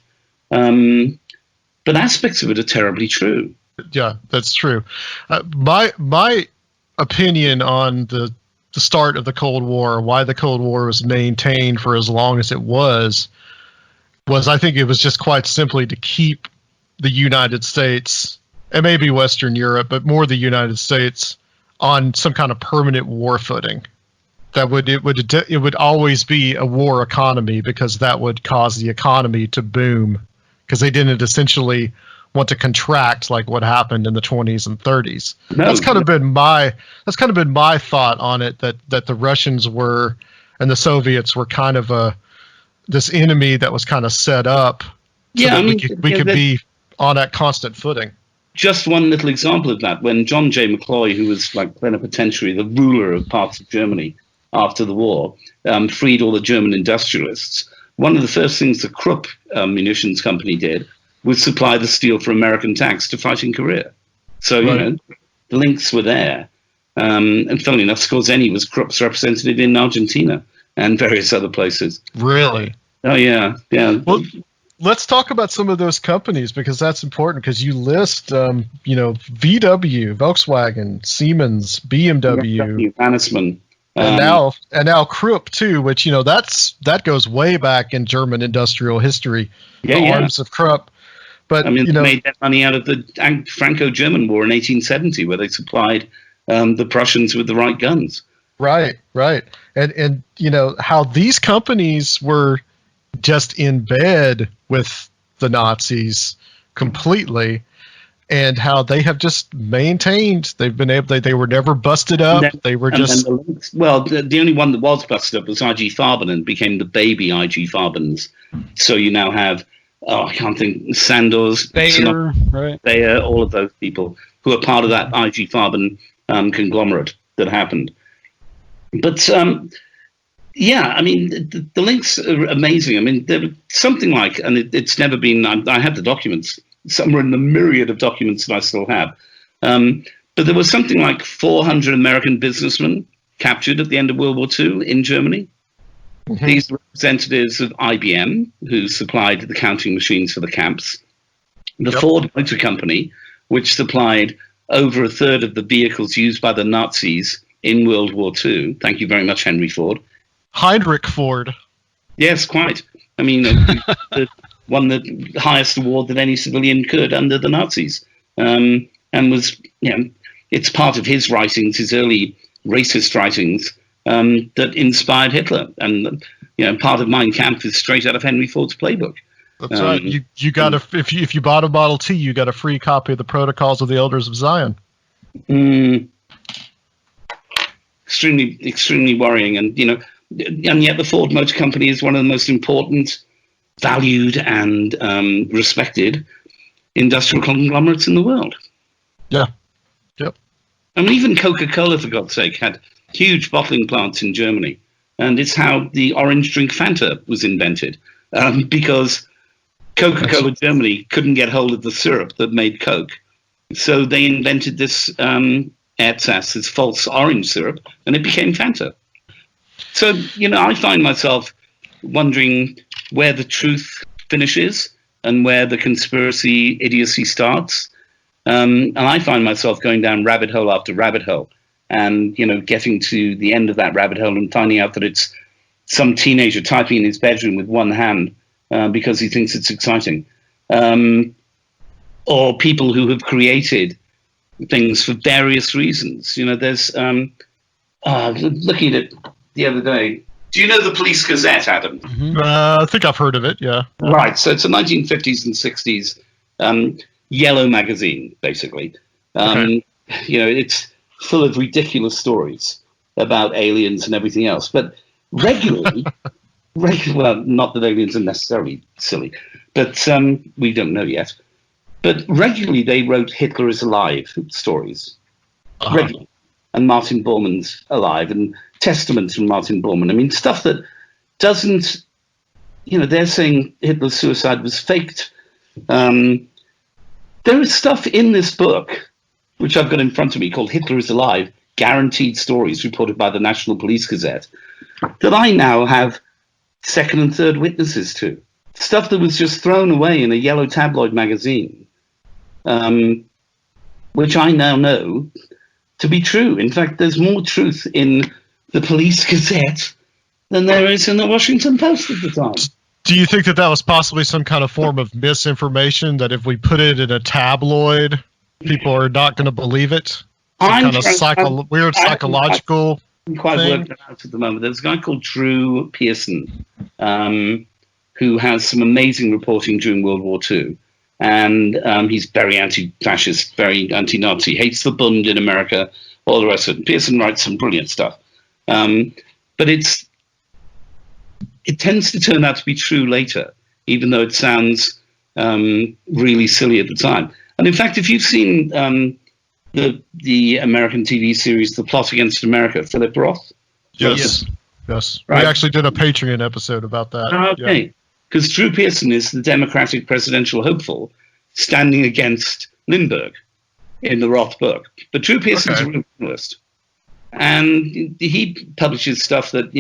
But aspects of it are terribly true. Yeah, that's true. My opinion on the start of the Cold War, why the Cold War was maintained for as long as it was I think it was just quite simply to keep the United States, and maybe Western Europe, but more the United States, on some kind of permanent war footing. It would always be a war economy, because that would cause the economy to boom, because they didn't essentially want to contract like what happened in the 20s and 30s. No, that's kind of been my thought on it, that the Russians were and the Soviets were kind of this enemy that was kind of set up so that we could be on that constant footing. Just one little example of that, when John J. McCloy, who was like plenipotentiary, the ruler of parts of Germany after the war, freed all the German industrialists, one of the first things the Krupp munitions company did was supply the steel for American tanks to fight in Korea. So, right. The links were there. And funnily enough, Skorzeny was Krupp's representative in Argentina and various other places. Really? Oh, yeah. Well, let's talk about some of those companies, because that's important, because you list, VW, Volkswagen, Siemens, BMW, Mannesmann. And now Krupp too, which that goes way back in German industrial history. Arms of Krupp. But they made that money out of the Franco-German War in 1870, where they supplied the Prussians with the right guns. Right. And how these companies were just in bed with the Nazis completely, and how they have just maintained. They've been able. They were never busted up. They were just. The only one that was busted up was IG Farben and became the baby IG Farbens. So you now have, I can't think, Sandoz, Bayer, right? Bayer, all of those people who are part of that IG Farben conglomerate that happened. But the links are amazing. I mean, there was something like, and it's never been. I have the documents somewhere in the myriad of documents that I still have. But there was something like 400 American businessmen captured at the end of World War II in Germany. Mm-hmm. These were representatives of IBM, who supplied the counting machines for the camps. The Ford Motor Company, which supplied over a third of the vehicles used by the Nazis in World War II. Thank you very much, Henry Ford. Heinrich Ford. Yes, quite. I mean, won the highest award that any civilian could under the Nazis. And was, it's part of his writings, his early racist writings, that inspired Hitler. And, part of Mein Kampf is straight out of Henry Ford's playbook. That's right. You got if you bought a Model T, you got a free copy of the Protocols of the Elders of Zion. Extremely, extremely worrying. And, and yet the Ford Motor Company is one of the most important, valued, and respected industrial conglomerates in the world. Yeah. Yep. I mean, even Coca-Cola, for God's sake, had huge bottling plants in Germany. And it's how the orange drink Fanta was invented. Because Coca-Cola Germany couldn't get hold of the syrup that made Coke. So they invented this ersatz, this false orange syrup, and it became Fanta. So, I find myself wondering where the truth finishes and where the conspiracy idiocy starts. And I find myself going down rabbit hole after rabbit hole and, getting to the end of that rabbit hole and finding out that it's some teenager typing in his bedroom with one hand because he thinks it's exciting. Or people who have created things for various reasons. There's looking at it the other day. Do you know the Police Gazette, Adam? Mm-hmm. I think I've heard of it, yeah. Right, so it's a 1950s and 60s yellow magazine, basically. Okay. It's full of ridiculous stories about aliens and everything else. But regularly, well, not that aliens are necessarily silly, but we don't know yet. But regularly they wrote Hitler is alive stories. Uh-huh. Regularly. And Martin Bormann's alive, and testaments from Martin Bormann. I mean, stuff that doesn't, they're saying Hitler's suicide was faked. There is stuff in this book, which I've got in front of me, called Hitler is Alive, Guaranteed Stories, reported by the National Police Gazette, that I now have second and third witnesses to. Stuff that was just thrown away in a yellow tabloid magazine, which I now know to be true. In fact, there's more truth in the Police Gazette than there is in the Washington Post at the time. Do you think that was possibly some kind of form of misinformation, that if we put it in a tabloid, people are not going to believe it? Some kind of weird psychological thing? Quite worked it out at the moment. There's a guy called Drew Pearson, who has some amazing reporting during World War II. And he's very anti-fascist, very anti-Nazi, hates the Bund in America, all the rest of it. Pearson writes some brilliant stuff. But it tends to turn out to be true later, even though it sounds really silly at the time. And in fact, if you've seen the American TV series The Plot Against America, Philip Roth? Yes. Right. We actually did a Patreon episode about that. Okay. Because Drew Pearson is the Democratic presidential hopeful standing against Lindbergh in the Roth book. But Drew Pearson's a real journalist. And he publishes stuff that,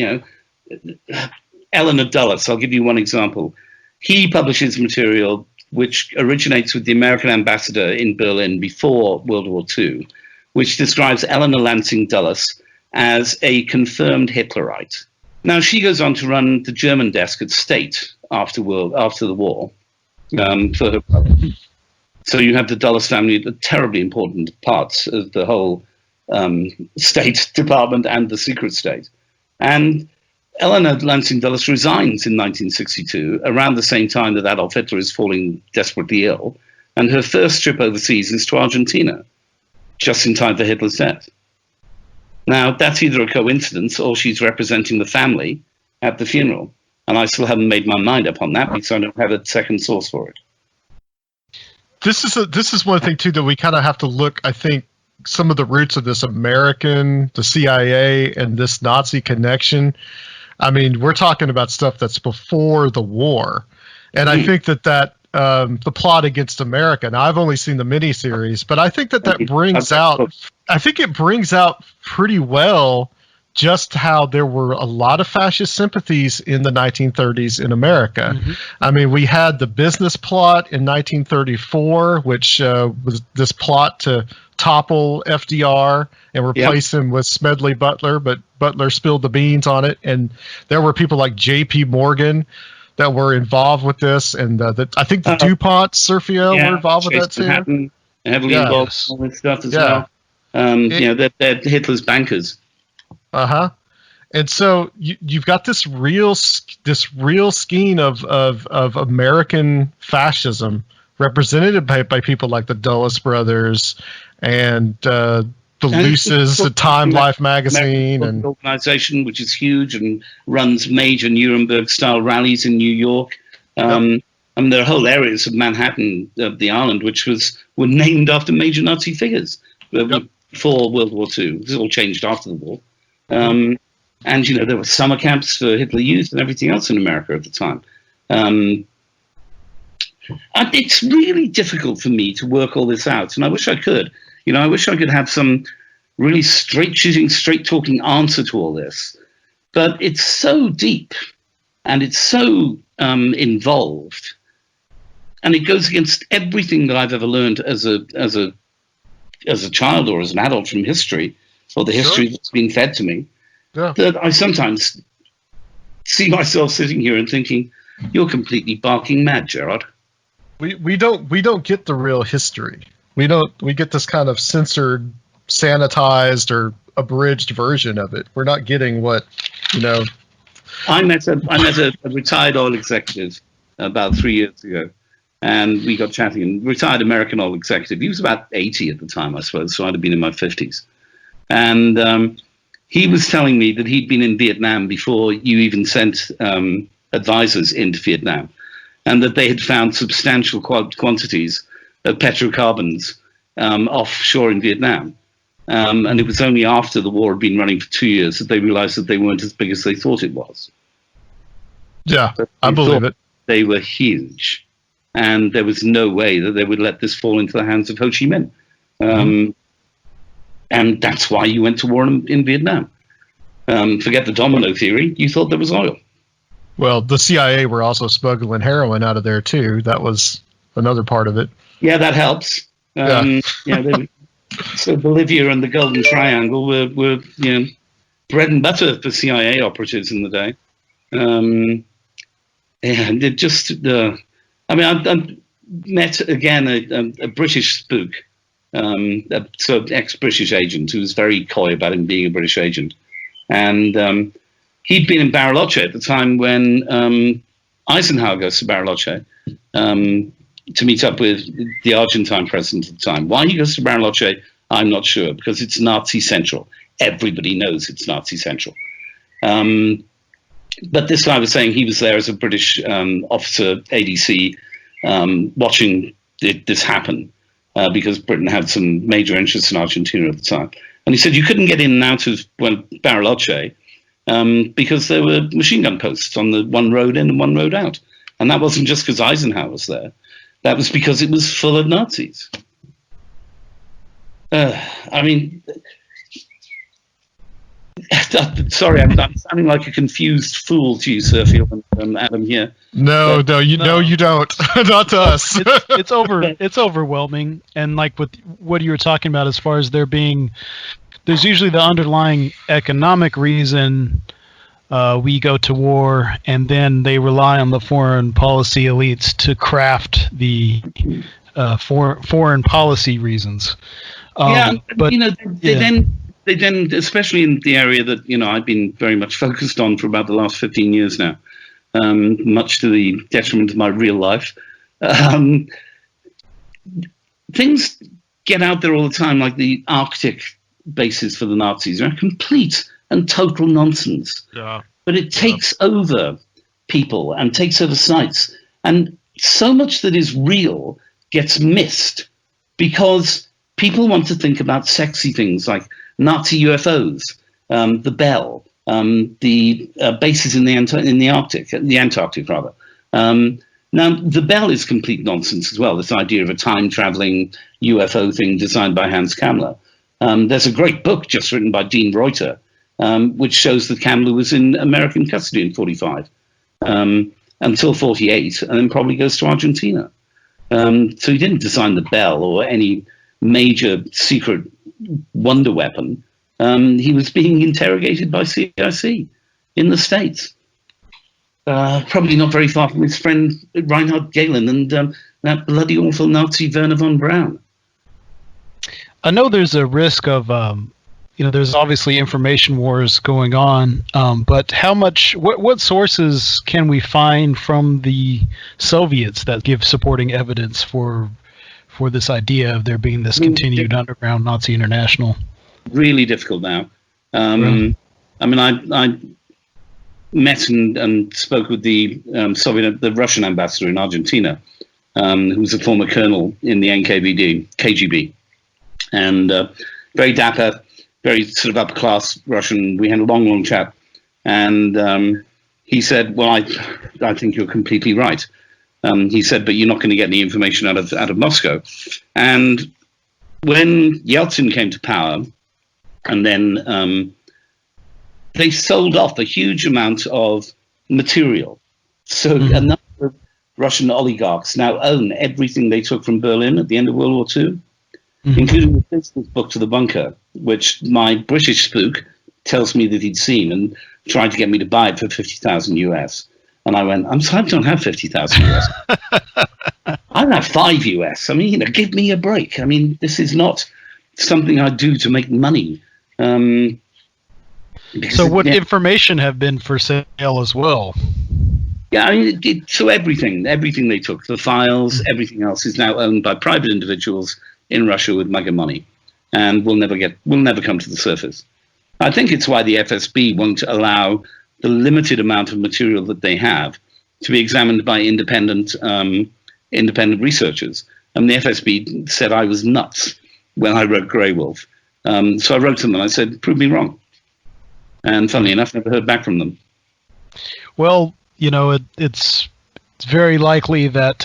Eleanor Dulles, I'll give you one example. He publishes material which originates with the American ambassador in Berlin before World War II, which describes Eleanor Lansing Dulles as a confirmed Hitlerite. Now, she goes on to run the German desk at State after the war for her brother. So you have the Dulles family, the terribly important parts of the whole State Department and the secret state. And Eleanor Lansing Dulles resigns in 1962, around the same time that Adolf Hitler is falling desperately ill. And her first trip overseas is to Argentina, just in time for Hitler's death. Now, that's either a coincidence or she's representing the family at the funeral. And I still haven't made my mind up on that because I don't have a second source for it. This is one thing, too, that we kind of have to look, I think, some of the roots of this American, the CIA, and this Nazi connection. I mean, we're talking about stuff that's before the war. And I think that the plot against America. Now, I've only seen the miniseries, but I think that brings out. I think it brings out pretty well just how there were a lot of fascist sympathies in the 1930s in America. Mm-hmm. I mean, we had the business plot in 1934, which was this plot to topple FDR and replace him with Smedley Butler, but Butler spilled the beans on it. And there were people like J.P. Morgan that were involved with this. And I think the DuPont, Sergio, were involved with that too. Manhattan, heavily involved in all this stuff as well. They're Hitler's bankers. And so you've got this real scheme of American fascism represented by people like the Dulles brothers and the Luces, the Time Life magazine, and organization which is huge and runs major Nuremberg-style rallies in New York. And there are whole areas of Manhattan, the island, which were named after major Nazi figures before World War II. This all changed after the war. And, there were summer camps for Hitler Youth and everything else in America at the time. It's really difficult for me to work all this out, and I wish I could. I wish I could have some really straight-shooting, straight-talking answer to all this. But it's so deep, and it's so involved, and it goes against everything that I've ever learned as a child or as an adult from history, or the history that's been fed to me, that I sometimes see myself sitting here and thinking, you're completely barking mad, Gerrard. We don't get the real history. We get this kind of censored, sanitized, or abridged version of it. We're not getting what, I met a retired oil executive about 3 years ago, and we got chatting. And retired American oil executive. He was about 80 at the time, I suppose, so I'd have been in my 50s. And he was telling me that he'd been in Vietnam before you even sent advisors into Vietnam, and that they had found substantial quantities of petrocarbons offshore in Vietnam. And it was only after the war had been running for 2 years that they realized that they weren't as big as they thought it was. Yeah, I believe it. They were huge. And there was no way that they would let this fall into the hands of Ho Chi Minh. And that's why you went to war in Vietnam. Forget the domino theory. You thought there was oil. Well, the CIA were also smuggling heroin out of there, too. That was another part of it. Yeah, that helps. So Bolivia and the Golden Triangle were bread and butter for CIA operatives in the day. And it just, I met again a British spook, a sort of ex-British agent who was very coy about him being a British agent. And he'd been in Bariloche at the time when Eisenhower goes to Bariloche to meet up with the Argentine president at the time. Why he goes to Bariloche, I'm not sure, because it's Nazi Central. Everybody knows it's Nazi Central. But this guy was saying he was there as a British officer, ADC, watching this happen because Britain had some major interests in Argentina at the time. And he said you couldn't get in and out of Bariloche because there were machine gun posts on the one road in and one road out. And that wasn't just because Eisenhower was there. That was because it was full of Nazis. Sorry, I'm sounding like a confused fool to you, Sergio and Adam here. No, you don't. Not to us. It's overwhelming, and like with what you were talking about, as far as there's usually the underlying economic reason we go to war, and then they rely on the foreign policy elites to craft the foreign policy reasons. They then, especially in the area that I've been very much focused on for about the last 15 years now, much to the detriment of my real life. Things get out there all the time, like the Arctic bases for the Nazis, are complete and total nonsense. Yeah. But it takes over people and takes over sites, and so much that is real gets missed because people want to think about sexy things like Nazi UFOs, the Bell, the bases in the Antarctic rather. Now, the bell is complete nonsense as well, this idea of a time-traveling UFO thing designed by Hans Kammler. There's a great book just written by Dean Reuter, which shows that Kammler was in American custody in 45 until 48, and then probably goes to Argentina. So he didn't design the bell or any major secret wonder weapon. He was being interrogated by CIC in the States. Probably not very far from his friend Reinhard Gehlen and that bloody awful Nazi Werner von Braun. I know there's a risk of, there's obviously information wars going on, but what sources can we find from the Soviets that give supporting evidence for this idea of there being this continued underground Nazi international? Really difficult now. Really? I mean, I met and spoke with the Russian ambassador in Argentina, who was a former colonel in the NKVD, KGB, and very dapper, very sort of upper class Russian. We had a long chat, and he said, "Well, I think you're completely right." He said, "But you're not going to get any information out of Moscow." And when Yeltsin came to power, and then they sold off a huge amount of material. So a number of Russian oligarchs now own everything they took from Berlin at the end of World War II, including the business book to the bunker, which my British spook tells me that he'd seen and tried to get me to buy it for 50,000 US. And I went, "I'm sorry, I don't have 50,000 US. I don't have 5 US. I mean, give me a break. I mean, this is not something I do to make money." So would information have been for sale as well? Yeah, I mean, so everything they took, the files, everything else is now owned by private individuals in Russia with mega money, and will never come to the surface. I think it's why the FSB won't allow the limited amount of material that they have to be examined by independent researchers. And the FSB said I was nuts when I wrote Grey Wolf. So I wrote to them and I said, "Prove me wrong." And funnily enough, never heard back from them. Well, it's very likely that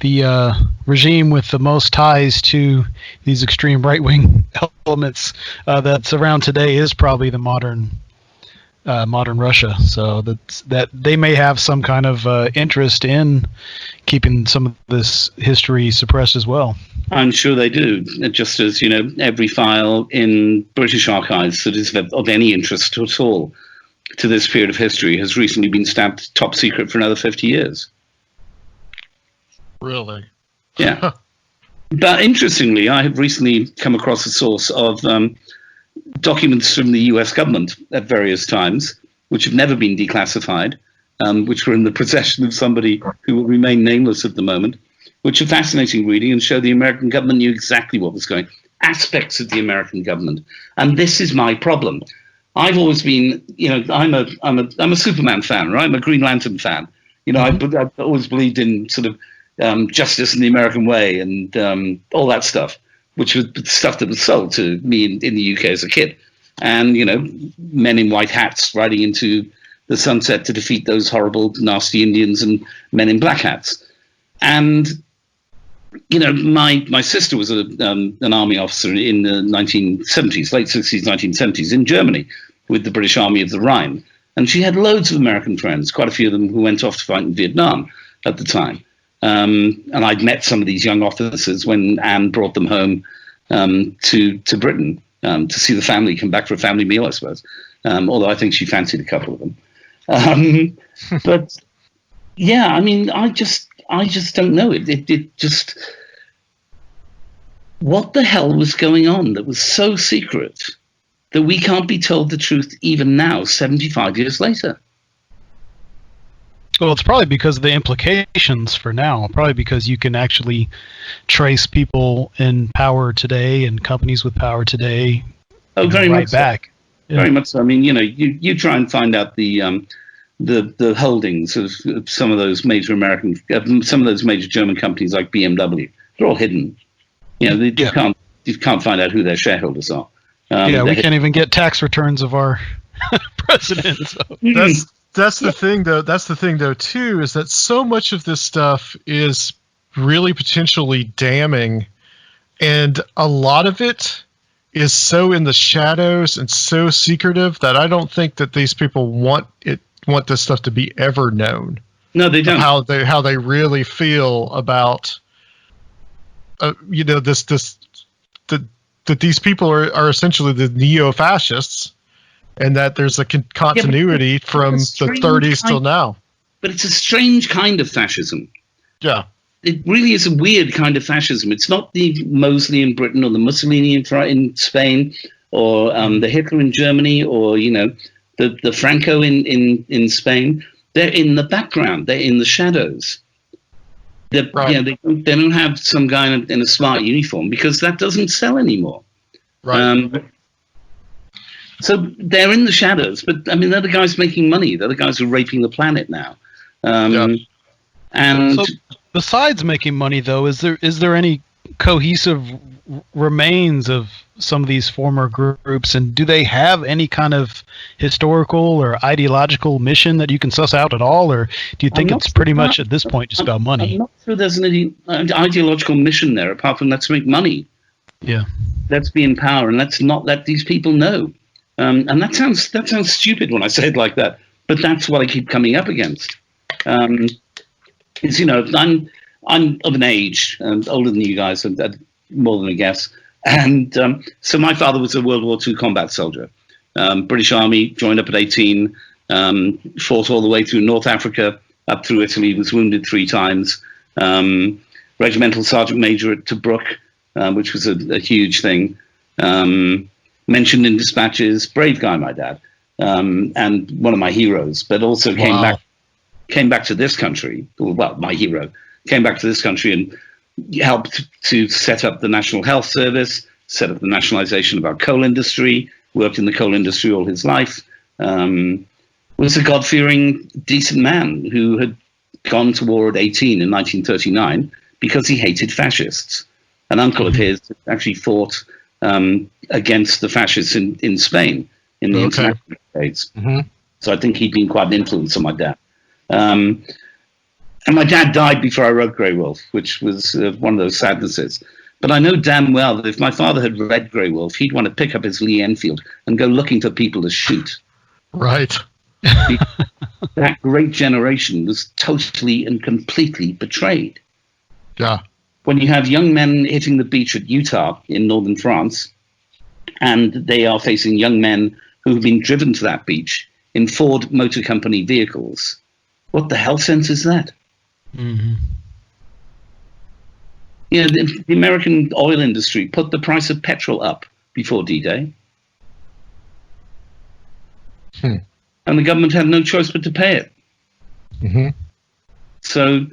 the regime with the most ties to these extreme right-wing elements that's around today is probably the modern Russia. So that they may have some kind of interest in keeping some of this history suppressed as well. I'm sure they do, just as, every file in British archives that is of any interest at all to this period of history has recently been stamped top secret for another 50 years. Really? Yeah. But interestingly, I have recently come across a source of documents from the US government at various times, which have never been declassified, which were in the possession of somebody who will remain nameless at the moment, which are fascinating reading and show the American government knew exactly what was going on, aspects of the American government. And this is my problem. I've always been, I'm a Superman fan, right? I'm a Green Lantern fan. I've always believed in sort of justice in the American way and all that stuff, which was stuff that was sold to me in the UK as a kid. And, men in white hats riding into the sunset to defeat those horrible, nasty Indians and men in black hats. And my sister was an army officer in the 1970s, late 60s, 1970s in Germany with the British Army of the Rhine. And she had loads of American friends, quite a few of them who went off to fight in Vietnam at the time. And I'd met some of these young officers when Anne brought them home to Britain to see the family, come back for a family meal, I suppose. Although I think she fancied a couple of them. But yeah, I mean, I just don't know. It just, what the hell was going on that was so secret that we can't be told the truth even now, 75 years later? Well, it's probably because of the implications for now. Probably because you can actually trace people in power today and companies with power today. Oh, very right much back. So. Yeah. Very much so. I mean, you try and find out the holdings of some of those major German companies like BMW. They're all hidden. You can't find out who their shareholders are. We can't even get tax returns of our president. So. that's the thing, though. That's the thing, though, too, is that so much of this stuff is really potentially damning, and a lot of it is so in the shadows and so secretive that I don't think that these people want this stuff to be ever known. No, they don't. How they really feel about, that these people are essentially the neo-fascists, and that there's a continuity from the 30s till now. But it's a strange kind of fascism. Yeah. It really is a weird kind of fascism. It's not the Mosley in Britain or the Mussolini in Spain or the Hitler in Germany or, the Franco in Spain. They're in the background. They're in the shadows. Right. They don't have some guy in a smart uniform because that doesn't sell anymore. Right. So they're in the shadows, but they're the guys making money. They're the guys who are raping the planet now. And so, besides making money, though, is there any cohesive remains of some of these former groups, and do they have any kind of historical or ideological mission that you can suss out at all, or do you think it's pretty much at this point just about money? I'm not sure there's an ideological mission there, apart from let's make money. Yeah, let's be in power, and let's not let these people know. And that sounds stupid when I say it like that, but that's what I keep coming up against. I'm of an age, older than you guys, more than a guess. And so my father was a World War II combat soldier. British Army, joined up at 18, fought all the way through North Africa, up through Italy, was wounded 3 times. Regimental Sergeant Major at Tobruk, which was a huge thing. Mentioned in dispatches, brave guy, my dad, and one of my heroes, but also came back to this country. Well, my hero came back to this country and helped to set up the National Health Service, set up the nationalization of our coal industry, worked in the coal industry all his life, was a God-fearing, decent man who had gone to war at 18 in 1939 because he hated fascists. An uncle of his actually fought against the fascists in Spain in the international days. Mm-hmm. So I think he'd been quite an influence on my dad. And my dad died before I wrote Grey Wolf, which was one of those sadnesses. But I know damn well that if my father had read Grey Wolf, he'd want to pick up his Lee Enfield and go looking for people to shoot. Right. That great generation was totally and completely betrayed. Yeah. When you have young men hitting the beach at Utah in northern France, and they are facing young men who have been driven to that beach in Ford Motor Company vehicles, what the hell sense is that? Mm-hmm. The American oil industry put the price of petrol up before D-Day. And the government had no choice but to pay it. Mm-hmm. So,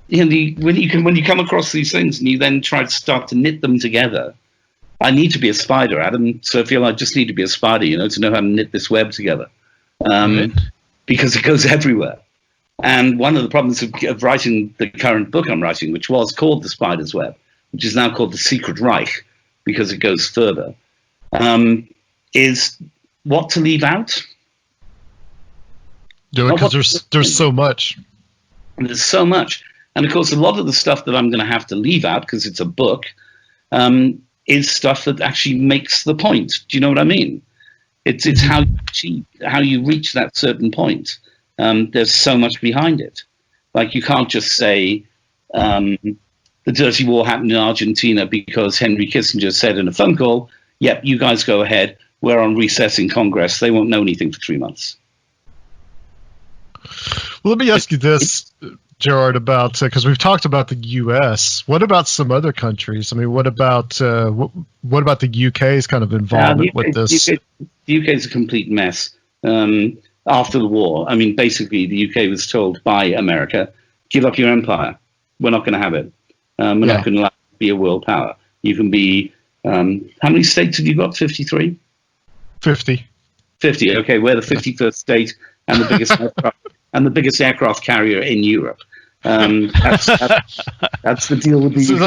when you come across these things and you then try to start to knit them together, I need to be a spider, Adam. So I feel I just need to be a spider, to know how to knit this web together, because it goes everywhere. And one of the problems of writing the current book I'm writing, which was called The Spider's Web, which is now called The Secret Reich, because it goes further, is what to leave out. Because there's so much. And there's so much. And, of course, a lot of the stuff that I'm going to have to leave out, because it's a book, is stuff that actually makes the point. Do you know what I mean? It's how you reach that certain point. There's so much behind it. Like, you can't just say the dirty war happened in Argentina because Henry Kissinger said in a phone call, yep, you guys go ahead. We're on recess in Congress. They won't know anything for 3 months. Well, let me ask you this, Gerrard, about because we've talked about the U.S. What about some other countries? I mean, what about the UK's kind of involvement with this? The UK is a complete mess. After the war, I mean, basically, the UK was told by America, "Give up your empire. We're not going to have it. We're not going to allow you to be a world power. You can be." How many states have you got? 53. 50. 50. Okay, we're the 51st state and the biggest biggest aircraft carrier in Europe. That's the deal with the UK.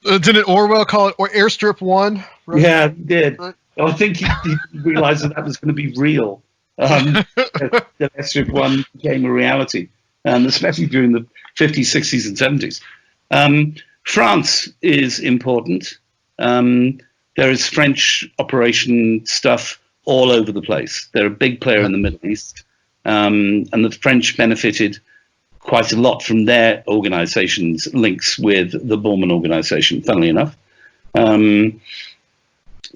Like didn't Orwell call it Airstrip 1? Right? Yeah, he did. I think he realized that was going to be real. The Estrip one became a reality, especially during the 50s, 60s, and 70s. France is important. There is French operation stuff all over the place. They're a big player in the Middle East, and the French benefited quite a lot from their organization's links with the Bormann organization, funnily enough.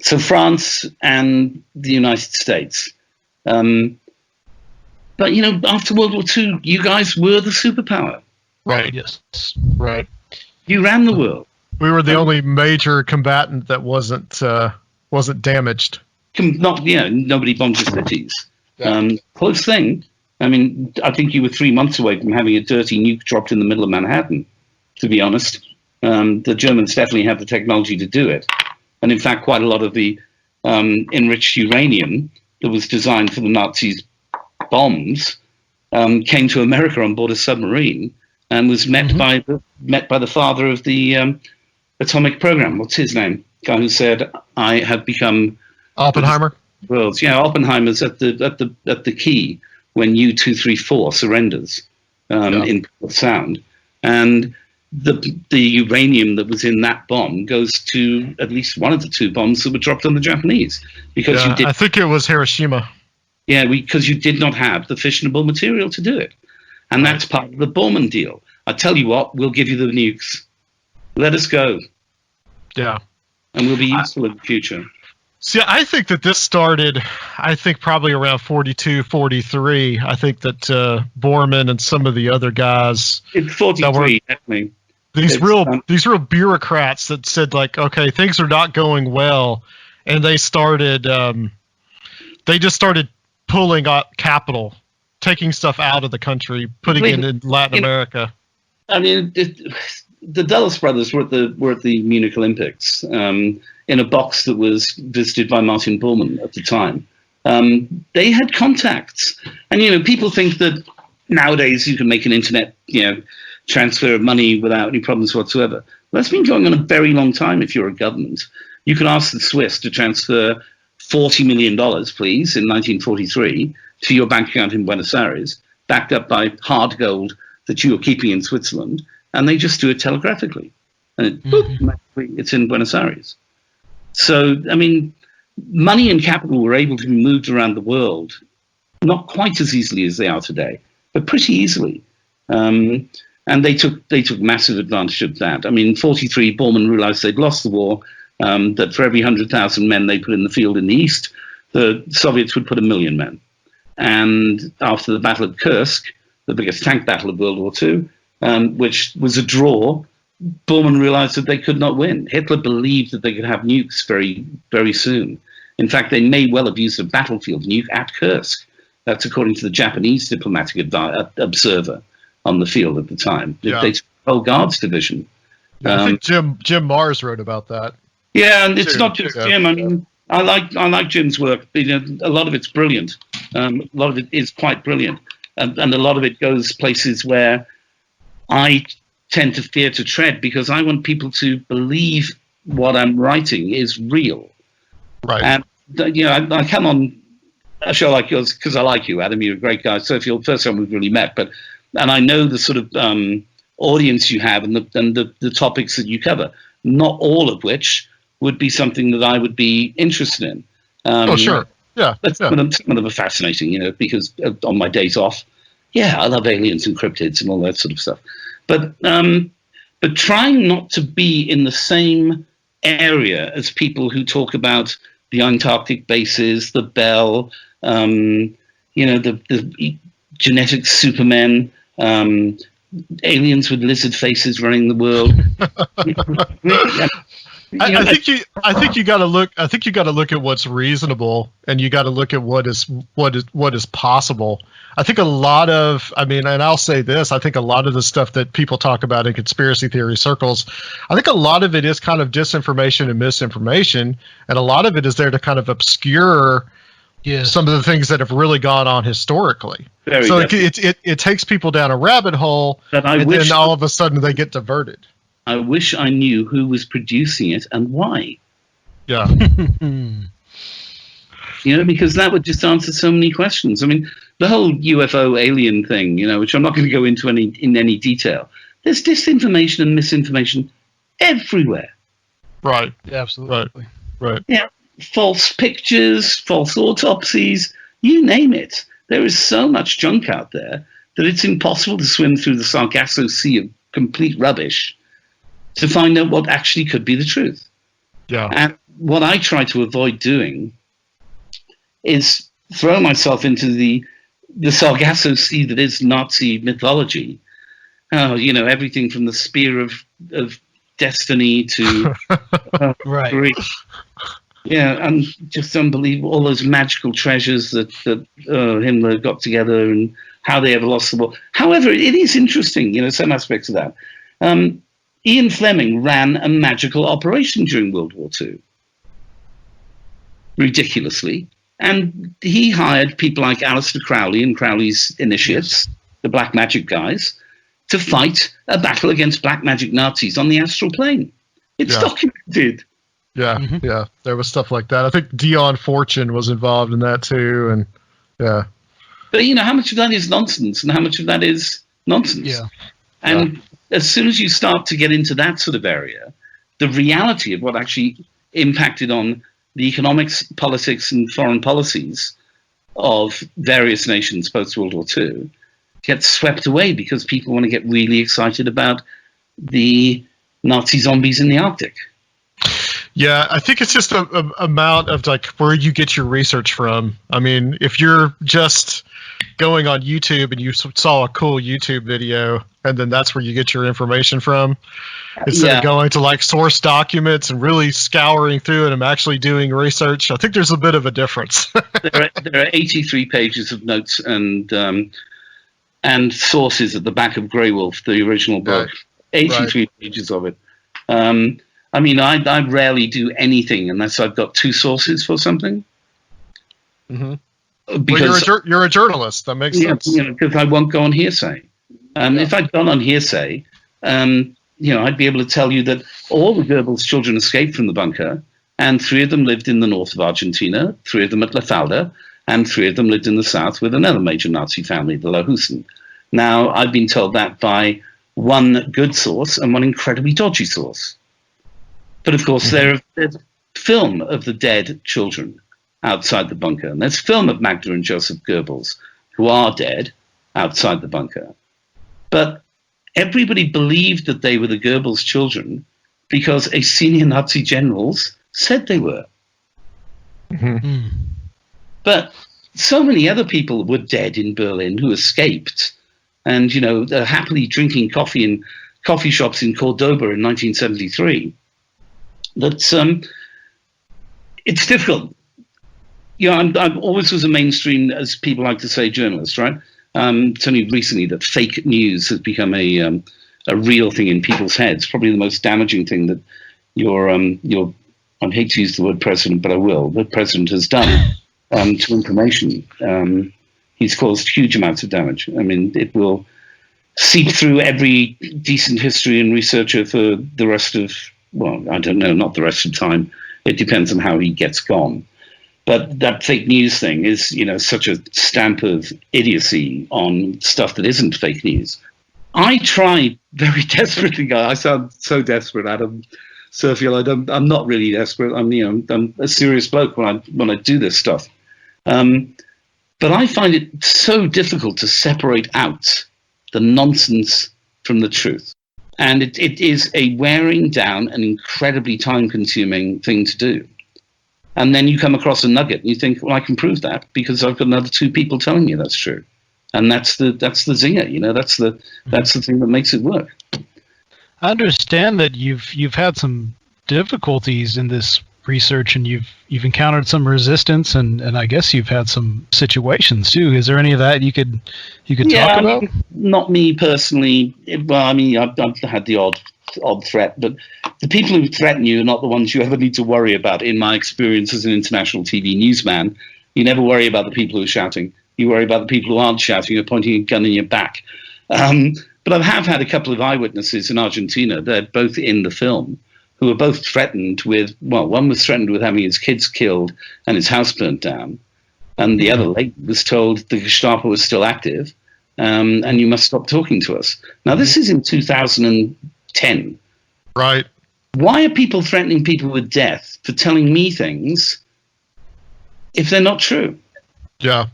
So France and the United States. But, after World War II, you guys were the superpower. Right. Yes. Right. You ran the world. We were the only major combatant that wasn't damaged. Nobody bombed the cities. Yeah. Close thing. I mean, I think you were 3 months away from having a dirty nuke dropped in the middle of Manhattan, to be honest. The Germans definitely had the technology to do it. And in fact, quite a lot of the enriched uranium that was designed for the Nazis' bombs came to America on board a submarine and was met by the father of the atomic program. What's his name? Guy who said, "I have become Oppenheimer." Worlds. Yeah, Oppenheimer's at the key when U-234 surrenders in Sound, and the uranium that was in that bomb goes to at least one of the two bombs that were dropped on the Japanese because I think it was Hiroshima. Yeah, because you did not have the fissionable material to do it, and that's part of the Bormann deal. I tell you what, we'll give you the nukes. Let us go. Yeah, and we'll be useful in the future. See, I think that this started, probably around 42, 43. I think that Bormann and some of the other guys. It's 43, definitely. These real bureaucrats that said, like, okay, things are not going well, and they started. They just started pulling up capital, taking stuff out of the country, putting it in Latin America. I mean, the Dulles brothers were at the Munich Olympics in a box that was visited by Martin Bormann at the time. They had contacts, and people think that nowadays you can make an internet transfer of money without any problems whatsoever. Well, that's been going on a very long time. If you're a government, you can ask the Swiss to transfer $40 million, please, in 1943 to your bank account in Buenos Aires, backed up by hard gold that you are keeping in Switzerland, and they just do it telegraphically, and it's in Buenos Aires. So, I mean, money and capital were able to be moved around the world, not quite as easily as they are today, but pretty easily. And they took massive advantage of that. I mean, in 43, Bormann realized they'd lost the war, that for every 100,000 men they put in the field in the east, the Soviets would put 1 million men. And after the Battle of Kursk, the biggest tank battle of World War II, which was a draw, Bormann realized that they could not win. Hitler believed that they could have nukes very, very soon. In fact, they may well have used a battlefield nuke at Kursk. That's according to the Japanese diplomatic observer on the field at the time. Yeah. They took the whole Guards division. I think Jim Mars wrote about that. Yeah, and it's not just Jim. I mean, I like Jim's work. A lot of it's brilliant. A lot of it is quite brilliant, and a lot of it goes places where I tend to fear to tread because I want people to believe what I'm writing is real. Right. And I come on a show like yours because I like you, Adam. You're a great guy. Sophie, the first time we've really met, and I know the sort of audience you have and the topics that you cover. Not all of which would be something that I would be interested in. Sure. Yeah. Some of them are fascinating, because on my days off, I love aliens and cryptids and all that sort of stuff. But trying not to be in the same area as people who talk about the Antarctic bases, the Bell, the genetic supermen, aliens with lizard faces running the world. I think you got to look. I think you got to look at what's reasonable, and you got to look at what is possible. I think a lot of, and I'll say this: I think a lot of the stuff that people talk about in conspiracy theory circles, I think a lot of it is kind of disinformation and misinformation, and a lot of it is there to kind of obscure some of the things that have really gone on historically. So it takes people down a rabbit hole, and then all of a sudden they get diverted. I wish I knew who was producing it and why. Yeah. because that would just answer so many questions. I mean, the whole UFO alien thing, which I'm not going to go into in any detail. There's disinformation and misinformation everywhere. Right. Yeah, absolutely. Right. Yeah. False pictures, false autopsies, you name it. There is so much junk out there that it's impossible to swim through the Sargasso Sea of complete rubbish to find out what actually could be the truth. Yeah. And what I try to avoid doing is throw myself into the Sargasso Sea that is Nazi mythology. Everything from the spear of destiny to right. Greek. Yeah, and just unbelievable. All those magical treasures that Himmler got together and how they ever lost the war. However, it is interesting, some aspects of that. Ian Fleming ran a magical operation during World War II. Ridiculously. And he hired people like Aleister Crowley and Crowley's initiates, the black magic guys, to fight a battle against black magic Nazis on the astral plane. It's documented. Yeah, yeah. There was stuff like that. I think Dion Fortune was involved in that too, and yeah. But how much of that is nonsense and how much of that is nonsense? Yeah. And as soon as you start to get into that sort of area, the reality of what actually impacted on the economics, politics, and foreign policies of various nations post-World War II gets swept away because people want to get really excited about the Nazi zombies in the Arctic. Yeah, I think it's just a amount of like where you get your research from. I mean, if you're just going on YouTube and you saw a cool YouTube video and then that's where you get your information from, instead of going to like source documents and really scouring through it and actually doing research, I think there's a bit of a difference. there are 83 pages of notes and sources at the back of Grey Wolf, the original book. Right. 83 pages of it. I mean, I rarely do anything unless I've got two sources for something. Mm-hmm. Because you're a journalist. That makes sense. Because I won't go on hearsay. If I'd gone on hearsay, I'd be able to tell you that all the Goebbels children escaped from the bunker, and 3 of them lived in the north of Argentina, 3 of them at La Falda, and 3 of them lived in the south with another major Nazi family, the Lahusen. Now, I've been told that by one good source and one incredibly dodgy source. But of course, there's film of the dead children outside the bunker. And there's film of Magda and Joseph Goebbels, who are dead outside the bunker. But everybody believed that they were the Goebbels children because a senior Nazi generals said they were. Mm-hmm. But so many other people were dead in Berlin who escaped and, they're happily drinking coffee in coffee shops in Cordoba in 1973. That it's difficult. I'm always was a mainstream, as people like to say, journalist, right? It's only recently that fake news has become a real thing in people's heads. Probably the most damaging thing that your I hate to use the word president, but I will. The president has done to information. He's caused huge amounts of damage. I mean, it will seep through every decent history and researcher for the rest of. Well, I don't know, not the rest of the time. It depends on how he gets gone. But that fake news thing is, such a stamp of idiocy on stuff that isn't fake news. I try very desperately. I sound so desperate, Adam. Sergio, I'm not really desperate. I'm a serious bloke when I do this stuff. But I find it so difficult to separate out the nonsense from the truth. And it is a wearing down and incredibly time-consuming thing to do. And then you come across a nugget and you think, well, I can prove that because I've got another 2 people telling me that's true. And that's the zinger, that's the thing that makes it work. I understand that you've had some difficulties in this research and you've encountered some resistance and I guess you've had some situations too. Is there any of that you could talk about? Not me personally. Well, I've had the odd threat, but the people who threaten you are not the ones you ever need to worry about. In my experience as an international TV newsman, you never worry about the people who are shouting. You worry about the people who aren't shouting or pointing a gun in your back. But I have had a couple of eyewitnesses in Argentina. They're both in the film, who were both threatened with, well, one was threatened with having his kids killed and his house burnt down, and the other lady was told the Gestapo was still active, and you must stop talking to us. Now, this is in 2010. Right. Why are people threatening people with death for telling me things if they're not true? Yeah.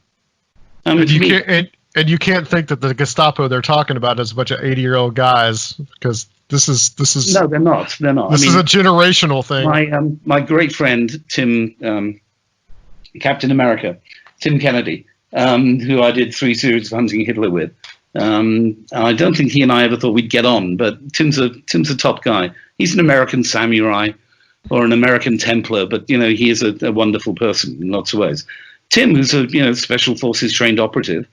And you can't think that the Gestapo they're talking about is a bunch of 80-year-old guys, because this is no, they're not. They're not. This is a generational thing. My great friend Tim, Captain America, Tim Kennedy, who I did 3 series of Hunting Hitler with. I don't think he and I ever thought we'd get on, but Tim's a top guy. He's an American samurai or an American Templar, but he is a wonderful person in lots of ways. Tim, who's a special forces trained operative,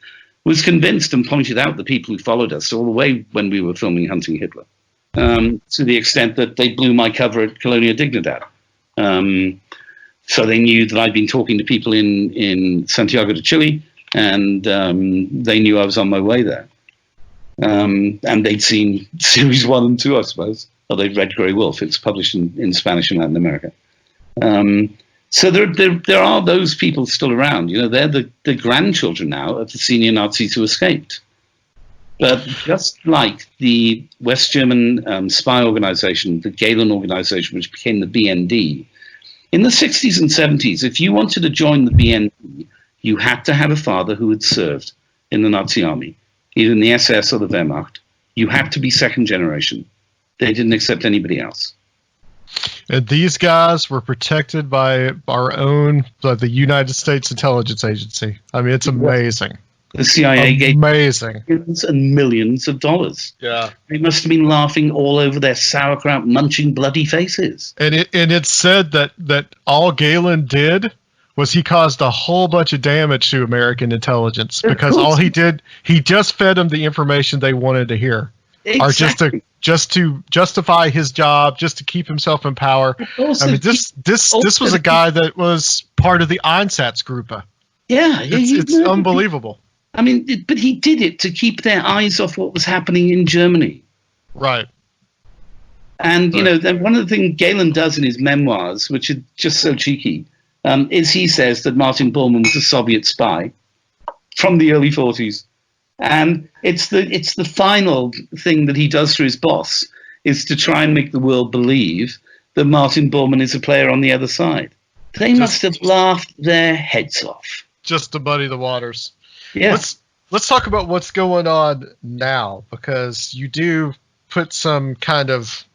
was convinced and pointed out the people who followed us all the way when we were filming Hunting Hitler, to the extent that they blew my cover at Colonia Dignidad. So they knew that I'd been talking to people in Santiago de Chile, and they knew I was on my way there. And they'd seen series 1 and 2, I suppose. Or they'd read Grey Wolf. It's published in Spanish in Latin America. So there are those people still around. They're the grandchildren now of the senior Nazis who escaped. But just like the West German spy organization, the Gehlen organization, which became the BND, in the 60s and 70s, if you wanted to join the BND, you had to have a father who had served in the Nazi army, either in the SS or the Wehrmacht. You had to be second generation. They didn't accept anybody else. And these guys were protected by our own, the United States Intelligence Agency. I mean, it's amazing. The CIA gave amazing millions and millions of dollars. Yeah, they must have been laughing all over their sauerkraut, munching bloody faces. And it's said that all Gehlen did was he caused a whole bunch of damage to American intelligence, because all he did, he just fed them the information they wanted to hear, exactly. Or just to justify his job, just to keep himself in power. Also, I mean, this was a guy that was part of the Einsatzgruppe. Yeah, it's unbelievable. I mean, but he did it to keep their eyes off what was happening in Germany. Right. And, one of the things Gehlen does in his memoirs, which are just so cheeky, is he says that Martin Bormann was a Soviet spy from the early 40s. And it's the final thing that he does for his boss, is to try and make the world believe that Martin Bormann is a player on the other side. They must have laughed their heads off. Just to muddy the waters. Yeah. Let's talk about what's going on now, because you do put some kind of,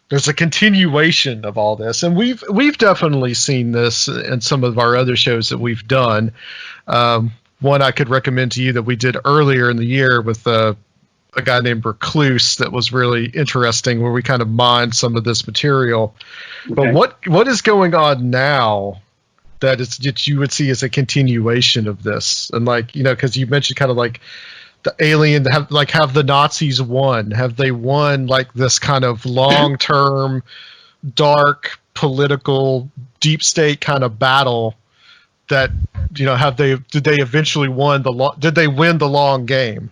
there's a continuation of all this, and we've definitely seen this in some of our other shows that we've done. One I could recommend to you that we did earlier in the year with a guy named Recluse that was really interesting, where we kind of mined some of this material. Okay. But what is going on now that you would see as a continuation of this? And because you mentioned kind of like the alien, have the Nazis won? Have they won like this kind of long-term, dark, political, deep state kind of battle? That did they eventually did they win the long game?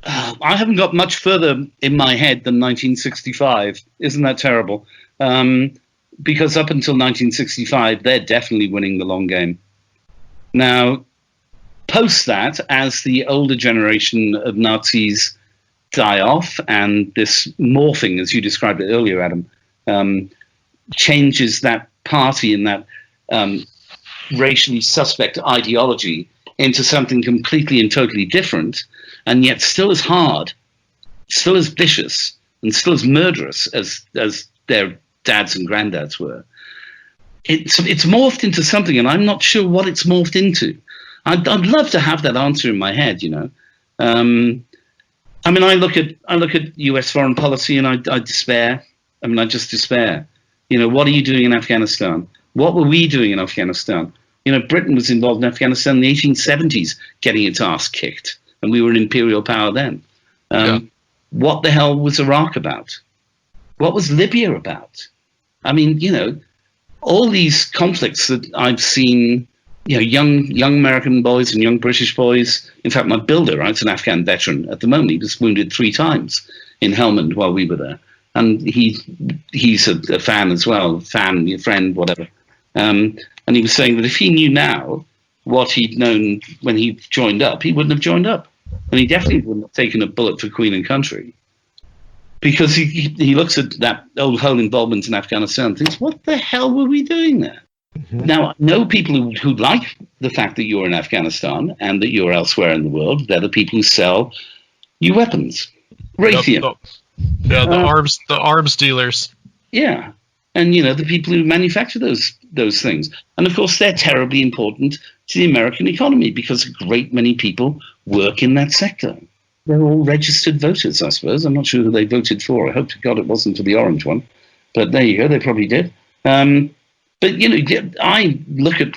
I haven't got much further in my head than 1965. Isn't that terrible? Because up until 1965, they're definitely winning the long game. Now, post that, as the older generation of Nazis die off, and this morphing, as you described it earlier, Adam, changes that party and that racially suspect ideology into something completely and totally different, and yet still as hard, still as vicious, and still as murderous as their dads and granddads were. It's morphed into something, and I'm not sure what it's morphed into. I'd love to have that answer in my head, I mean, I look at U.S. foreign policy and I despair. I mean, I just despair. What are you doing in Afghanistan? What were we doing in Afghanistan? Britain was involved in Afghanistan in the 1870s, getting its ass kicked, and we were an imperial power then. What the hell was Iraq about? What was Libya about? I mean, all these conflicts that I've seen, young American boys and young British boys. In fact, my builder, right, is an Afghan veteran at the moment. He was wounded 3 times in Helmand while we were there. and he's a fan as well, a friend, whatever. And he was saying that if he knew now what he'd known when he joined up, he wouldn't have joined up, and he definitely wouldn't have taken a bullet for Queen and Country, because he looks at that old whole involvement in Afghanistan and thinks, what the hell were we doing there? Mm-hmm. Now, I know people who like the fact that you're in Afghanistan and that you're elsewhere in the world. They're the people who sell you weapons. Raytheon. The arms dealers. Yeah. And, the people who manufacture those things. And, of course, they're terribly important to the American economy because a great many people work in that sector. They're all registered voters, I suppose. I'm not sure who they voted for. I hope to God it wasn't for the orange one. But there you go. They probably did. But, I look at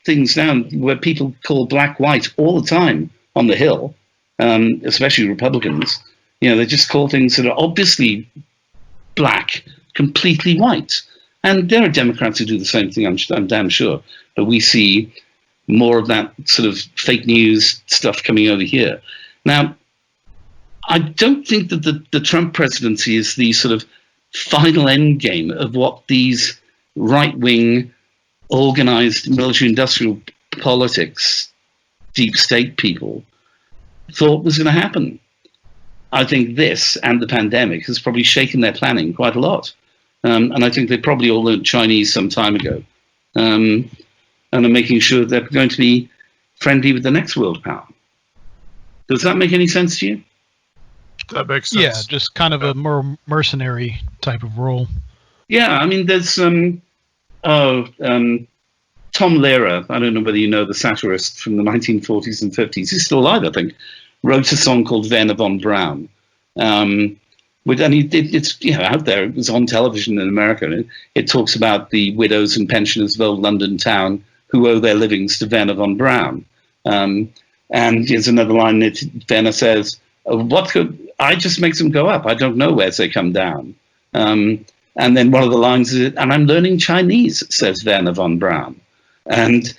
things now where people call black white all the time on the Hill, especially Republicans. They just call things that are obviously black completely white. And there are Democrats who do the same thing, I'm damn sure. But we see more of that sort of fake news stuff coming over here. Now, I don't think that the Trump presidency is the sort of final end game of what these right-wing, organized military-industrial politics, deep state people thought was going to happen. I think this and the pandemic has probably shaken their planning quite a lot. And I think they probably all learned Chinese some time ago. And are making sure they're going to be friendly with the next world power. Does that make any sense to you? That makes sense. Yeah, just kind of a more mercenary type of role. Yeah, I mean, there's Tom Lehrer, I don't know whether you know, the satirist from the 1940s and 50s, he's still alive, I think, wrote a song called Werner von Braun. And it's out there, it was on television in America, and it talks about the widows and pensioners of old London town who owe their livings to Werner von Braun. And there's another line that Werner says, I just make them go up, I don't know where they come down. And then one of the lines is, and I'm learning Chinese, says Werner von Braun. And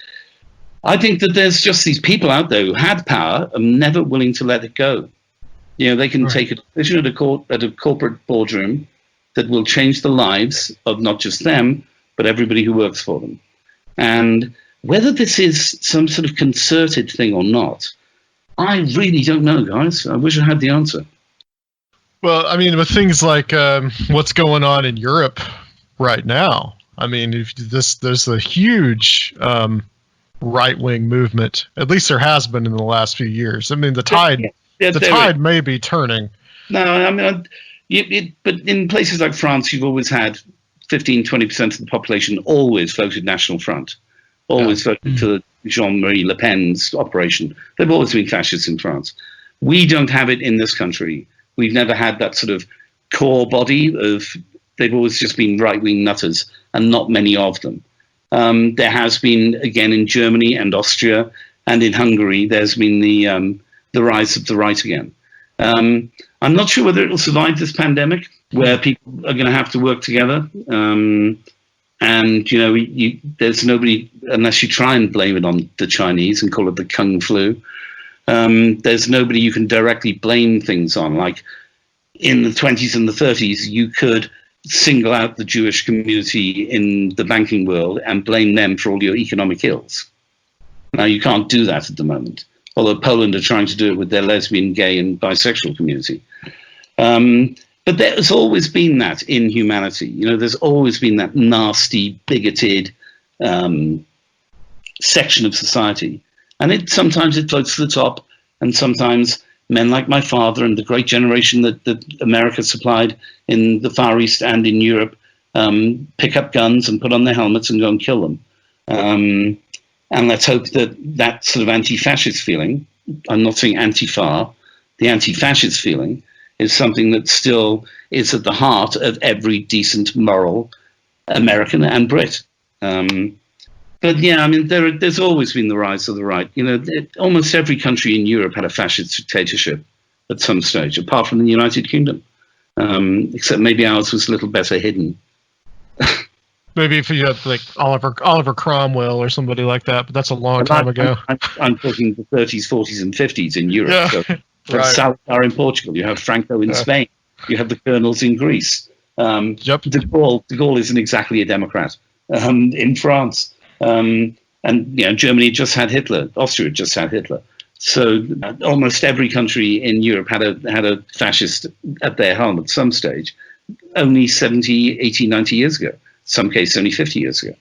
I think that there's just these people out there who had power and never willing to let it go. They can take a decision at a corporate boardroom that will change the lives of not just them, but everybody who works for them. And whether this is some sort of concerted thing or not, I really don't know, guys. I wish I had the answer. Well, I mean, with things like what's going on in Europe right now, I mean, there's a huge right-wing movement. At least there has been in the last few years. I mean, the tide may be turning. No, I mean, but in places like France, you've always had 15-20% of the population always voted National Front, always voted for Jean-Marie Le Pen's operation. They've always been fascists in France. We don't have it in this country. We've never had that sort of core body of, they've always just been right-wing nutters, and not many of them. There has been, again, in Germany and Austria and in Hungary, there's been the rise of the right again. I'm not sure whether it will survive this pandemic, where people are going to have to work together. And, there's nobody, unless you try and blame it on the Chinese and call it the Kung Flu, there's nobody you can directly blame things on. Like in the 20s and the 30s, you could single out the Jewish community in the banking world and blame them for all your economic ills. Now, you can't do that at the moment, although Poland are trying to do it with their lesbian, gay, and bisexual community. But there's always been that in humanity. There's always been that nasty, bigoted section of society. And sometimes it floats to the top, and sometimes men like my father and the great generation that America supplied in the Far East and in Europe pick up guns and put on their helmets and go and kill them. And let's hope that sort of anti-fascist feeling, I'm not saying anti-far, the anti-fascist feeling is something that still is at the heart of every decent, moral American and Brit. But yeah, I mean, there's always been the rise of the right. Almost every country in Europe had a fascist dictatorship at some stage, apart from the United Kingdom. Except maybe ours was a little better hidden. Maybe if you had like Oliver Cromwell or somebody like that, but that's a long time ago. I'm talking the 30s, 40s, and 50s in Europe. Yeah. So you have Salazar in Portugal, you have Franco in Spain, you have the colonels in Greece. Yep. De Gaulle isn't exactly a Democrat in France. And Germany just had Hitler. Austria just had Hitler. So almost every country in Europe had a fascist at their helm at some stage, only 70, 80, 90 years ago. Some cases only 50 years ago.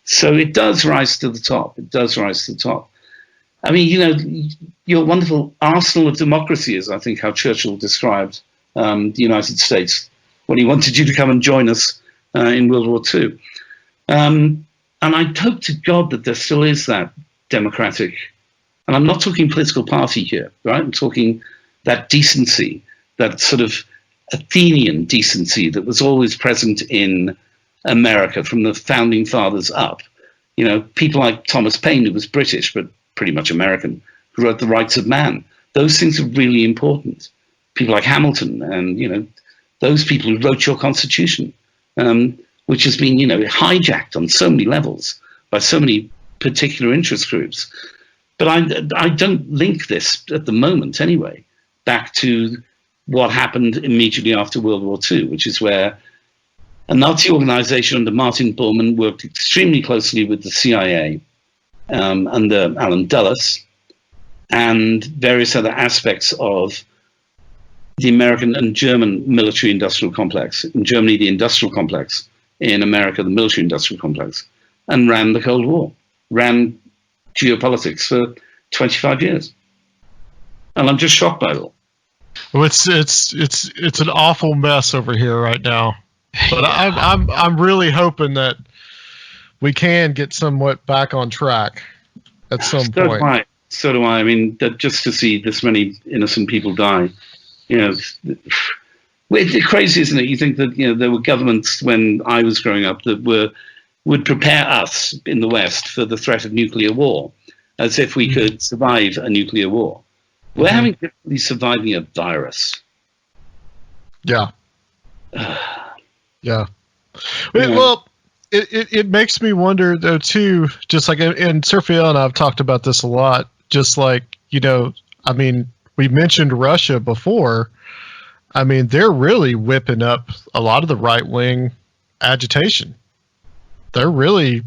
So it does rise to the top. It does rise to the top. I mean, your wonderful arsenal of democracy is, I think, how Churchill described the United States when he wanted you to come and join us in World War II. And I hope to God that there still is that democratic, and I'm not talking political party here, right? I'm talking that decency, that sort of Athenian decency that was always present in America from the founding fathers up. People like Thomas Paine, who was British, but pretty much American, who wrote The Rights of Man. Those things are really important. People like Hamilton and, those people who wrote your Constitution, which has been, hijacked on so many levels by so many particular interest groups. But I don't link this at the moment anyway back to what happened immediately after World War II, which is where a Nazi organization under Martin Bormann worked extremely closely with the CIA under Alan Dulles and various other aspects of the American and German military-industrial complex. In Germany, the industrial complex. In America, the military-industrial complex. And ran the Cold War. Ran geopolitics for 25 years. And I'm just shocked by it all. Well, it's an awful mess over here right now. But I'm really hoping that we can get somewhat back on track at some point. So do I. I mean, just to see this many innocent people die, it's crazy, isn't it? You think that there were governments when I was growing up that would prepare us in the West for the threat of nuclear war, as if we could survive a nuclear war. We're having difficulty surviving a virus. Yeah. Yeah. Well, it makes me wonder though too. Just like, and Sergio and I've talked about this a lot. Just like I mean, we mentioned Russia before. I mean, they're really whipping up a lot of the right wing agitation. They're really,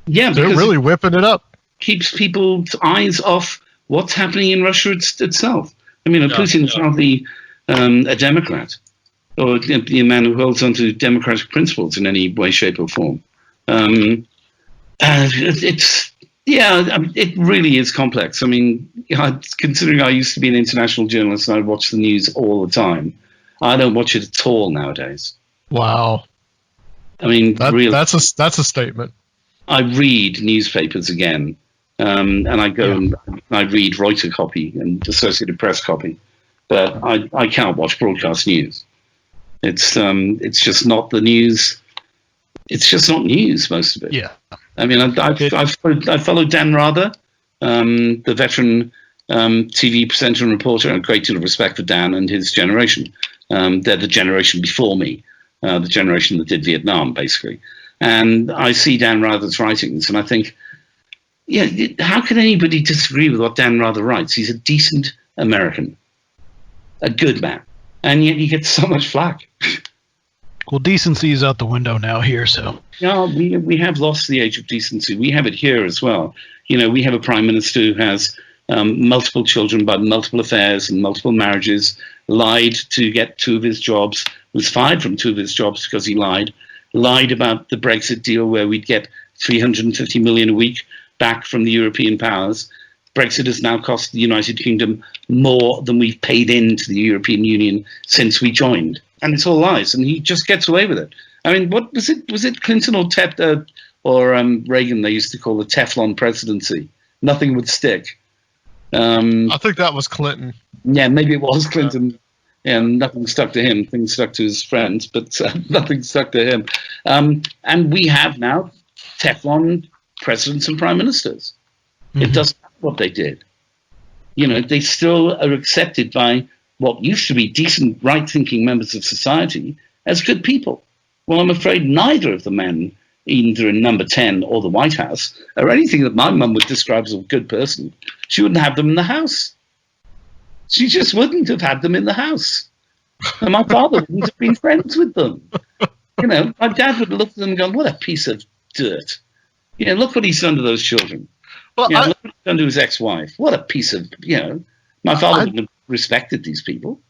whipping it up. Keeps people's eyes off what's happening in Russia itself. I mean, Putin's hardly a Democrat or a man who holds on to democratic principles in any way, shape, or form. It really is complex. I mean, considering I used to be an international journalist and I watch the news all the time, I don't watch it at all nowadays. Wow. I mean, really, that's a statement. I read newspapers again, and I go and I read Reuters copy and Associated Press copy, but I can't watch broadcast news. It's just not the news. It's just not news, most of it. Yeah. I mean, I followed Dan Rather, the veteran TV presenter and reporter, and a great deal of respect for Dan and his generation. They're the generation before me, the generation that did Vietnam, basically. And I see Dan Rather's writings, and I think, how can anybody disagree with what Dan Rather writes? He's a decent American, a good man, and yet he gets so much flack. Well, decency is out the window now here, so. No, we have lost the age of decency. We have it here as well. We have a prime minister who has multiple children by multiple affairs and multiple marriages, lied to get 2 of his jobs, was fired from 2 of his jobs because he lied about the Brexit deal where we'd get 350 million a week back from the European powers. Brexit has now cost the United Kingdom more than we've paid into the European Union since we joined. And it's all lies, and he just gets away with it. I mean, what was it? Was it Clinton or Reagan? They used to call the Teflon presidency. Nothing would stick. I think that was Clinton. Yeah, maybe it was Clinton. And nothing stuck to him. Things stuck to his friends, but nothing stuck to him. And we have now Teflon presidents and prime ministers. It doesn't matter what they did. They still are accepted by what used to be decent, right-thinking members of society as good people. Well, I'm afraid neither of the men, either in Number 10 or the White House, are anything that my mum would describe as a good person. She wouldn't have them in the house. She just wouldn't have had them in the house. And my father wouldn't have been friends with them. My dad would look at them and go, what a piece of dirt. Look what he's done to those children. Well, Look what he's done to his ex-wife. What a piece of, my father wouldn't have respected these people.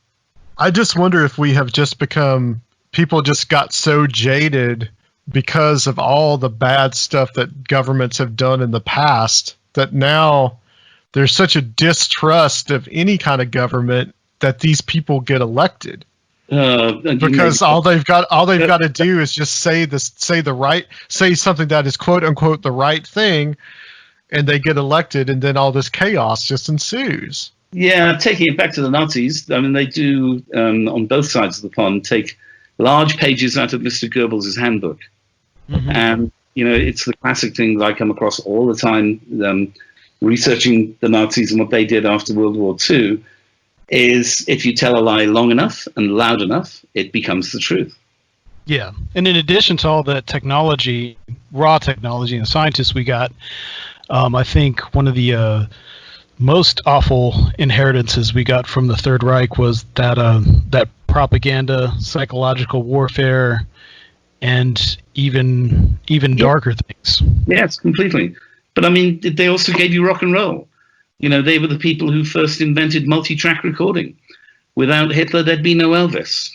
I just wonder if we have just become, people just got so jaded because of all the bad stuff that governments have done in the past that now there's such a distrust of any kind of government that these people get elected. Because all they've got to do is just say something that is quote unquote the right thing, and they get elected, and then all this chaos just ensues. Yeah, taking it back to the Nazis, I mean, they do on both sides of the pond take large pages out of Mr. Goebbels' handbook, and it's the classic thing that I come across all the time, researching the Nazis and what they did after World War II. Is if you tell a lie long enough and loud enough, it becomes the truth. Yeah, and in addition to all that technology, raw technology, and the scientists we got, I think one of the most awful inheritances we got from the Third Reich was that propaganda, psychological warfare, and even darker things. Yes, completely. But I mean, they also gave you rock and roll. They were the people who first invented multi-track recording. Without Hitler, there'd be no Elvis.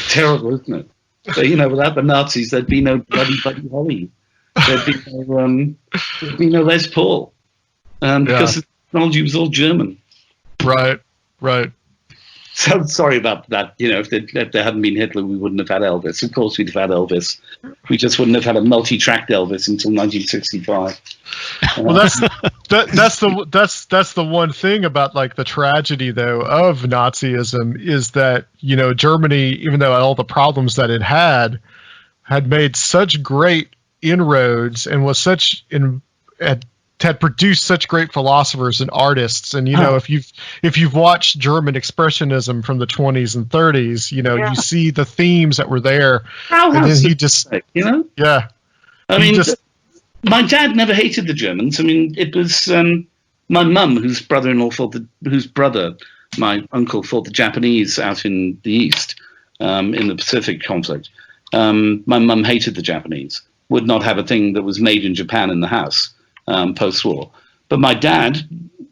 Terrible, isn't it? So, without the Nazis, there'd be no Buddy Holly. There'd be no Les Paul. Because the technology was all German. Right. So sorry about that. If there hadn't been Hitler, we wouldn't have had Elvis. Of course, we'd have had Elvis. We just wouldn't have had a multi-tracked Elvis until 1965. Well, that's the one thing about like the tragedy though of Nazism is that Germany, even though all the problems that it had made such great inroads and was had produced such great philosophers and artists, and if you've watched German expressionism from the 20s and 30s, you see the themes that were there. And then he just, yeah. I mean, my dad never hated the Germans. I mean, it was my mum, whose brother, my uncle, fought the Japanese out in the East in the Pacific conflict. My mum hated the Japanese, would not have a thing that was made in Japan in the house. Post-war. But my dad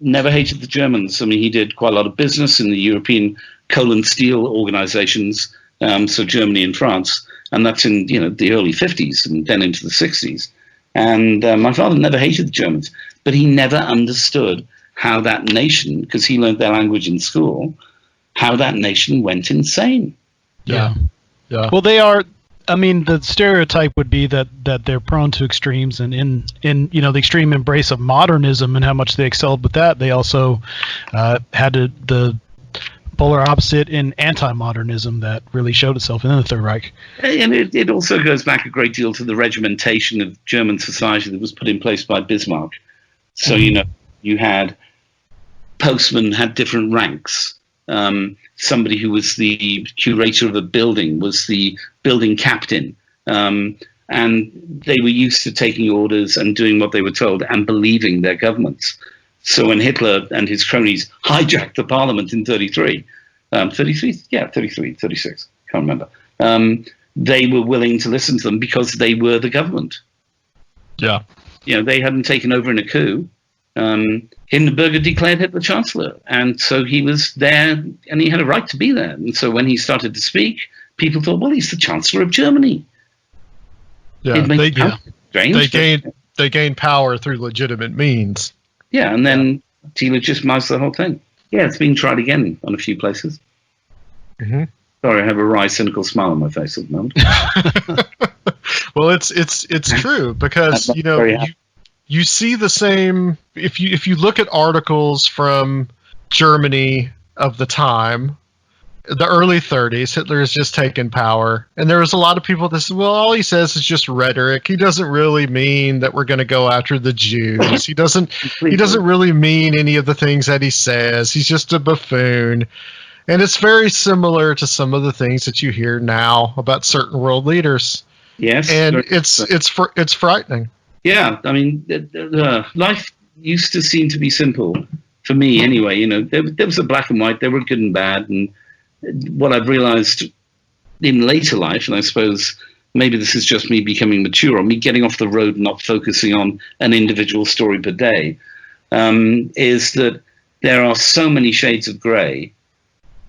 never hated the Germans. I mean, he did quite a lot of business in the European coal and steel organizations, so Germany and France, and that's in the early 50s and then into the 60s. And my father never hated the Germans, but he never understood how that nation, because he learned their language in school, how that nation went insane. Yeah. Well, they are. I mean, the stereotype would be that they're prone to extremes, and in the extreme embrace of modernism and how much they excelled with that, they also had the polar opposite in anti-modernism that really showed itself in the Third Reich. And it also goes back a great deal to the regimentation of German society that was put in place by Bismarck. So, you had postmen had different ranks. Somebody who was the curator of a building was the building captain. And they were used to taking orders and doing what they were told and believing their governments. So when Hitler and his cronies hijacked the parliament in 36, can't remember. They were willing to listen to them because they were the government. Yeah. They hadn't taken over in a coup. Hindenburg had declared Hitler Chancellor, and so he was there, and he had a right to be there. And so when he started to speak, people thought, well, he's the Chancellor of Germany. Yeah, they gained power through legitimate means. Yeah, and then delegitimized the whole thing. Yeah, it's been tried again on a few places. Mm-hmm. Sorry, I have a wry, cynical smile on my face at the moment. Well, it's true because you see the same if you look at articles from Germany of the time, the early 30s. Hitler has just taken power, and there was a lot of people that said, well, all he says is just rhetoric. He doesn't really mean that we're going to go after the Jews. He doesn't really mean any of the things that he says. He's just a buffoon. And it's very similar to some of the things that you hear now about certain world leaders. Yes, and it's frightening. Yeah, I mean, life used to seem to be simple for me anyway. You know, there was a black and white. They were good and bad. And what I've realized in later life, and I suppose maybe this is just me becoming mature, or me getting off the road and not focusing on an individual story per day, is that there are so many shades of grey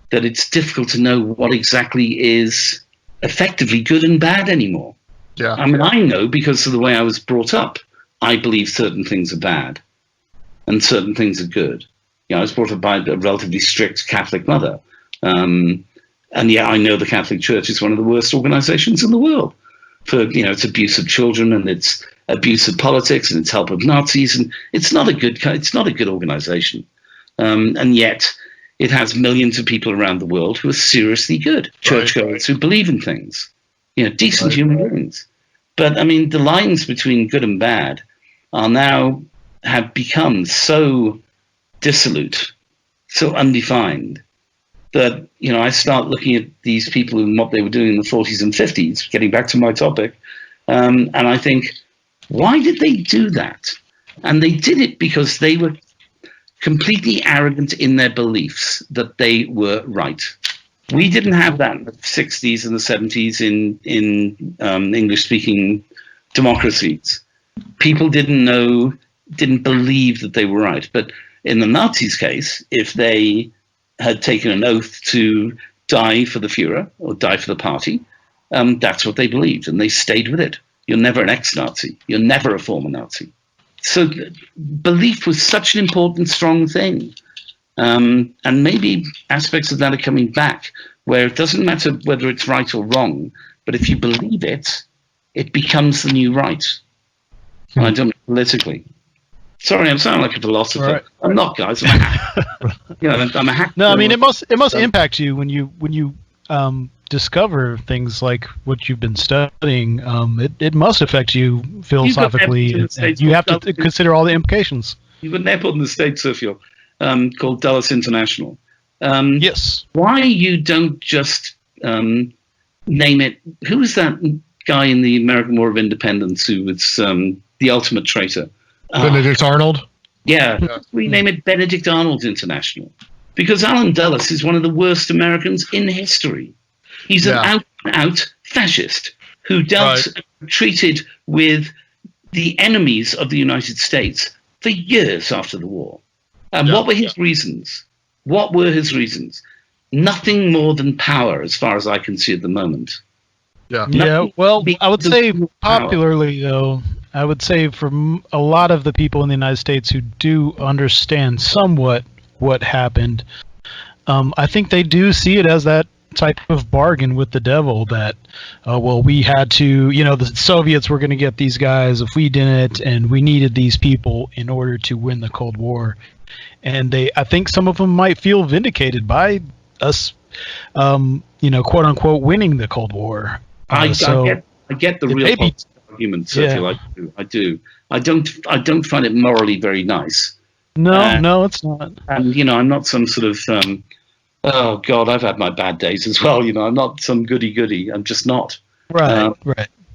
that it's difficult to know what exactly is effectively good and bad anymore. Yeah. I mean, I know because of the way I was brought up. I believe certain things are bad and certain things are good. You know, I was brought up by a relatively strict Catholic mother. And yet I know the Catholic Church is one of the worst organizations in the world for, you know, its abuse of children and its abuse of politics and its help of Nazis. And it's not a good organization. And yet it has millions of people around the world who are seriously good, churchgoers who believe in things, you know, decent human beings. But I mean, the lines between good and bad have become so dissolute, so undefined, that, you know, I start looking at these people and what they were doing in the 40s and 50s, getting back to my topic, and I think, why did they do that? And they did it because they were completely arrogant in their beliefs that they were right. We didn't have that in the 60s and the 70s in English-speaking democracies. People didn't believe that they were right. But in the Nazis' case, if they had taken an oath to die for the Führer or die for the party, that's what they believed, and they stayed with it. You're never an ex-Nazi. You're never a former Nazi. So belief was such an important, strong thing. And maybe aspects of that are coming back, where it doesn't matter whether it's right or wrong, but if you believe it, it becomes the new right. And I don't mean politically. Sorry, I'm sounding like a philosopher. Right. I'm not, guys. I'm a hack. I'm a hack. No, I mean, it must impact you when you discover things like what you've been studying. It must affect you philosophically. You have to consider all the implications. You've got an airport in the States, Sergio, called Dulles International. Yes. Why you don't just name it? Who was that guy in the American War of Independence who was the ultimate traitor? Benedict Arnold? Yeah. We name it Benedict Arnold International. Because Alan Dulles is one of the worst Americans in history. He's an out-and-out fascist who treated with the enemies of the United States for years after the war. And what were his reasons? What were his reasons? Nothing more than power, as far as I can see at the moment. Yeah. Well, I would say popularly, though, I would say for a lot of the people in the United States who do understand somewhat what happened, I think they do see it as that type of bargain with the devil that, well, we had to, the Soviets were going to get these guys if we didn't, and we needed these people in order to win the Cold War. And I think some of them might feel vindicated by us, quote unquote, winning the Cold War. I get the real argument, Sophie. I do. I don't find it morally very nice. No, it's not. And I'm not some sort of oh God, I've had my bad days as well. I'm not some goody-goody. I'm just not. Right.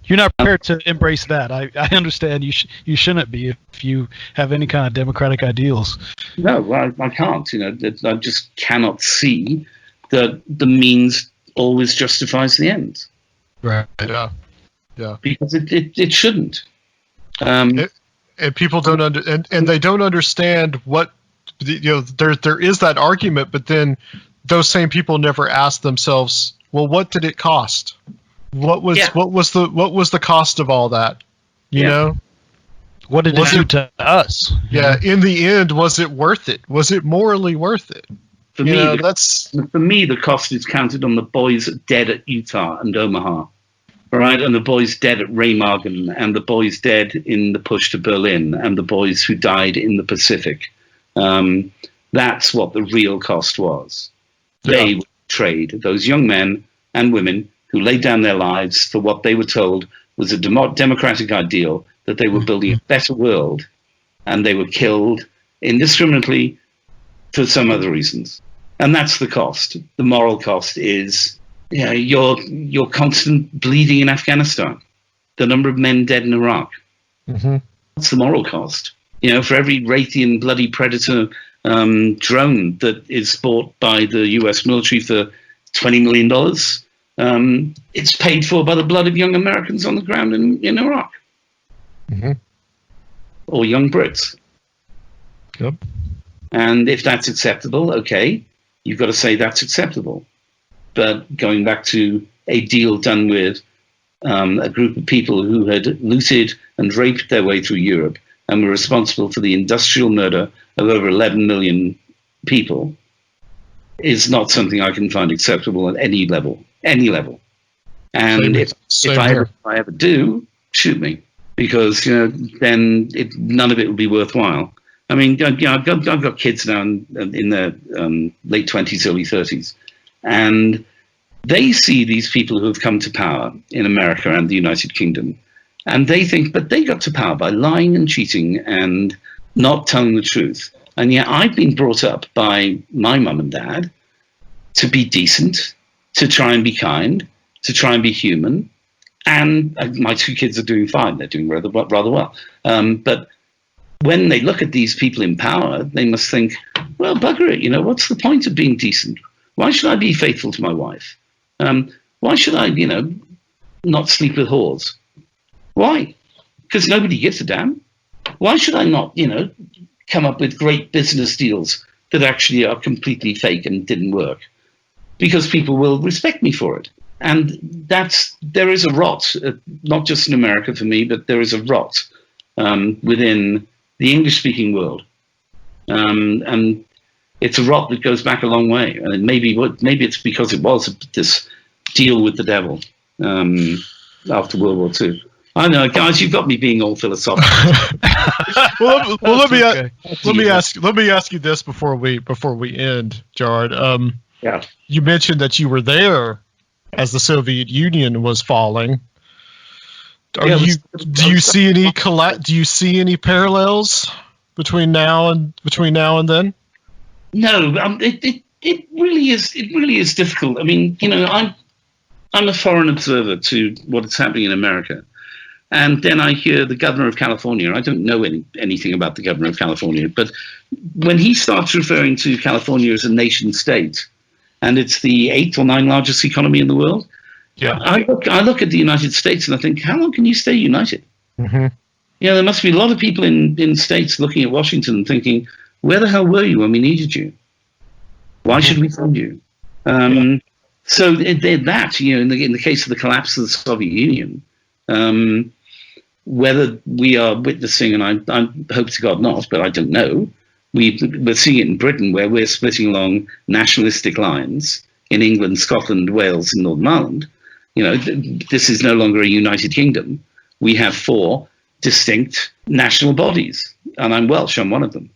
You're not prepared to embrace that. I understand you shouldn't be if you have any kind of democratic ideals. No, I can't. I just cannot see that the means always justifies the end. Right. Yeah. Because it shouldn't. And people don't and they don't understand what there is that argument, but then those same people never ask themselves, well, what did it cost? What was the cost of all that? You know? What did it do to us? Yeah, in the end, was it worth it? Was it morally worth it? For me, the cost is counted on the boys dead at Utah and Omaha. Right, and the boys dead at Remagen, and the boys dead in the push to Berlin, and the boys who died in the Pacific. That's what the real cost was. They betrayed those young men and women who laid down their lives for what they were told was a democratic ideal, that they were building a better world, and they were killed indiscriminately for some other reasons. And that's the cost. The moral cost is your constant bleeding in Afghanistan, the number of men dead in Iraq. Mm-hmm. That's the moral cost. For every Raytheon bloody Predator drone that is bought by the US military for $20 million. It's paid for by the blood of young Americans on the ground in Iraq. Mm-hmm. Or young Brits. Yep. And if that's acceptable, okay, you've got to say that's acceptable. But going back to a deal done with a group of people who had looted and raped their way through Europe and were responsible for the industrial murder of over 11 million people is not something I can find acceptable at any level. And if I ever do, shoot me, because then none of it will be worthwhile. I mean, I've got kids now in their late 20s, early 30s, and they see these people who have come to power in America and the United Kingdom, and they think, but they got to power by lying and cheating and not telling the truth. And yet I've been brought up by my mum and dad to be decent, to try and be kind, to try and be human. And my two kids are doing fine. They're doing rather well. But when they look at these people in power, they must think, well, bugger it, what's the point of being decent? Why should I be faithful to my wife? Why should I, not sleep with whores? Why? Because nobody gives a damn. Why should I not, come up with great business deals that actually are completely fake and didn't work? Because people will respect me for it. And there is a rot, not just in America for me, but there is a rot within the English-speaking world. And it's a rot that goes back a long way. And maybe it's because it was this deal with the devil after World War II. I know, guys, you've got me being all philosophical. let me ask you this before we end, Gerrard. Yeah. You mentioned that you were there as the Soviet Union was falling. Do you see any parallels between now and then? No, it really is difficult. I mean, I'm a foreign observer to what is happening in America. And then I hear the governor of California. I don't know anything about the governor of California, but when he starts referring to California as a nation state, and it's the 8th or 9th largest economy in the world, yeah, I look at the United States and I think, how long can you stay united? Mm-hmm. There must be a lot of people in states looking at Washington and thinking, where the hell were you when we needed you? Why should we fund you? So that, in the case of the collapse of the Soviet Union, whether we are witnessing, and I hope to God not, but I don't know, we're seeing it in Britain where we're splitting along nationalistic lines in England, Scotland, Wales, and Northern Ireland. This is no longer a United Kingdom. We have 4 distinct national bodies, and I'm Welsh, I'm one of them.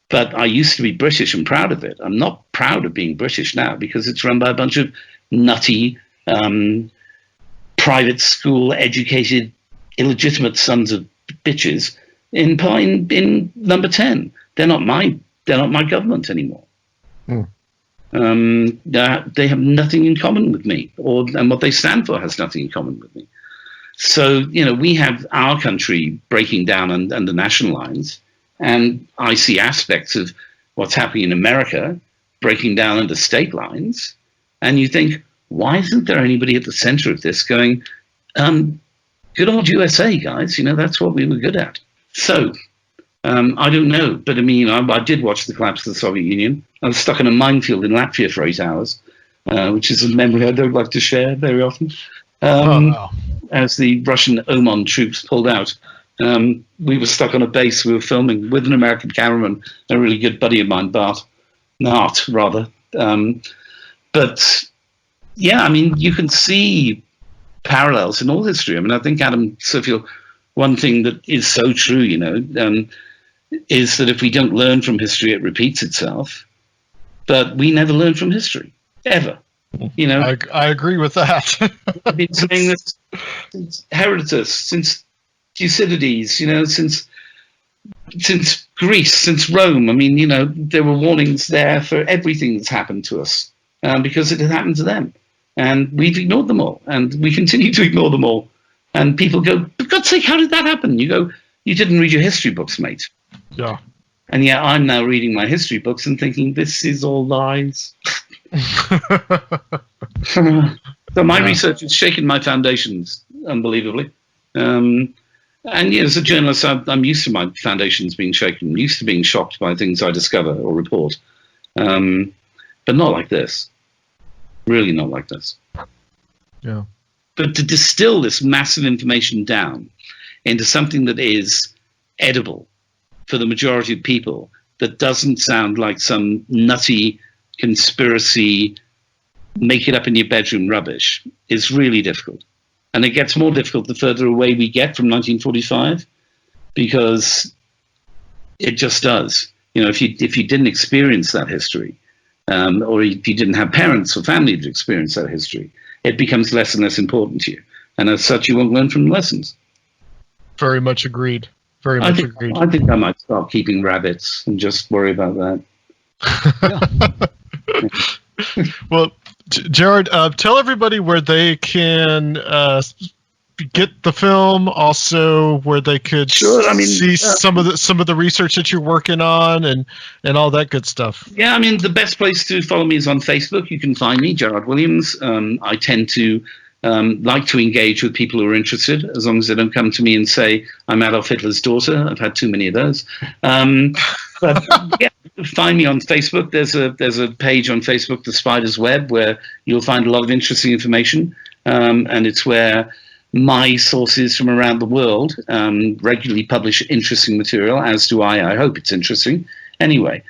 But I used to be British and proud of it. I'm not proud of being British now because it's run by a bunch of nutty, private school educated, illegitimate sons of bitches in number 10. They're not my government anymore. They have nothing in common with me, and what they stand for has nothing in common with me. So, we have our country breaking down under national lines, and I see aspects of what's happening in America breaking down under state lines, and you think, why isn't there anybody at the center of this going, good old USA, guys, that's what we were good at. So, I don't know, but I mean, I did watch the collapse of the Soviet Union. I was stuck in a minefield in Latvia for 8 hours, which is a memory I don't like to share very often. As the Russian Oman troops pulled out, we were stuck on a base. We were filming with an American cameraman, a really good buddy of mine, Nart, rather. But yeah, I mean, you can see parallels in all history. I mean, I think Adam Suffield, one thing that is so true, is that if we don't learn from history, it repeats itself. But we never learn from history, ever. I agree with that. I've been saying this since Herodotus, since Thucydides, since Greece, since Rome. I mean, there were warnings there for everything that's happened to us because it had happened to them. And we've ignored them all. And we continue to ignore them all. And people go, for God's sake, how did that happen? You go, you didn't read your history books, mate. Yeah. And yet I'm now reading my history books and thinking, this is all lies. So my research has shaken my foundations, unbelievably. And as a journalist, I'm used to my foundations being shaken. I'm used to being shocked by things I discover or report. But not like this. Really not like this. Yeah. But to distill this massive information down into something that is edible for the majority of people, that doesn't sound like some nutty conspiracy, make it up in your bedroom rubbish, is really difficult. And it gets more difficult the further away we get from 1945, because it just does. If you didn't experience that history, or if you didn't have parents or family that experienced that history, it becomes less and less important to you. And as such, you won't learn from the lessons. Very much agreed. Very much agreed. I think I might start keeping rabbits and just worry about that. Well, Gerrard, tell everybody where they can get the film, also where they could see some of the research that you're working on and all that good stuff. Yeah, the best place to follow me is on Facebook. You can find me, Gerrard Williams. I tend to like to engage with people who are interested, as long as they don't come to me and say, I'm Adolf Hitler's daughter. I've had too many of those. But yeah, find me on Facebook. There's a page on Facebook, The Spider's Web, where you'll find a lot of interesting information. And it's where my sources from around the world regularly publish interesting material, as do I. I hope it's interesting. Anyway,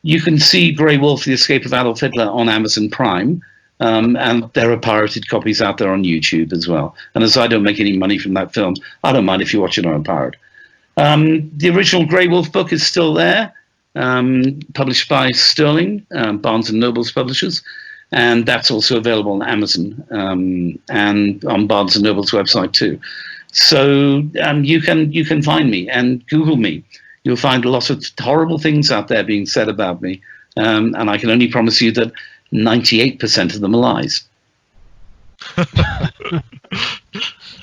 you can see Grey Wolf, The Escape of Adolf Hitler on Amazon Prime. And there are pirated copies out there on YouTube as well. And as I don't make any money from that film, I don't mind if you watch it on a pirate. The original Grey Wolf book is still there, published by Sterling, Barnes & Noble's publishers. And that's also available on Amazon and on Barnes & Noble's website too. So you can find me and Google me. You'll find a lot of horrible things out there being said about me. And I can only promise you that 98% of them are lies.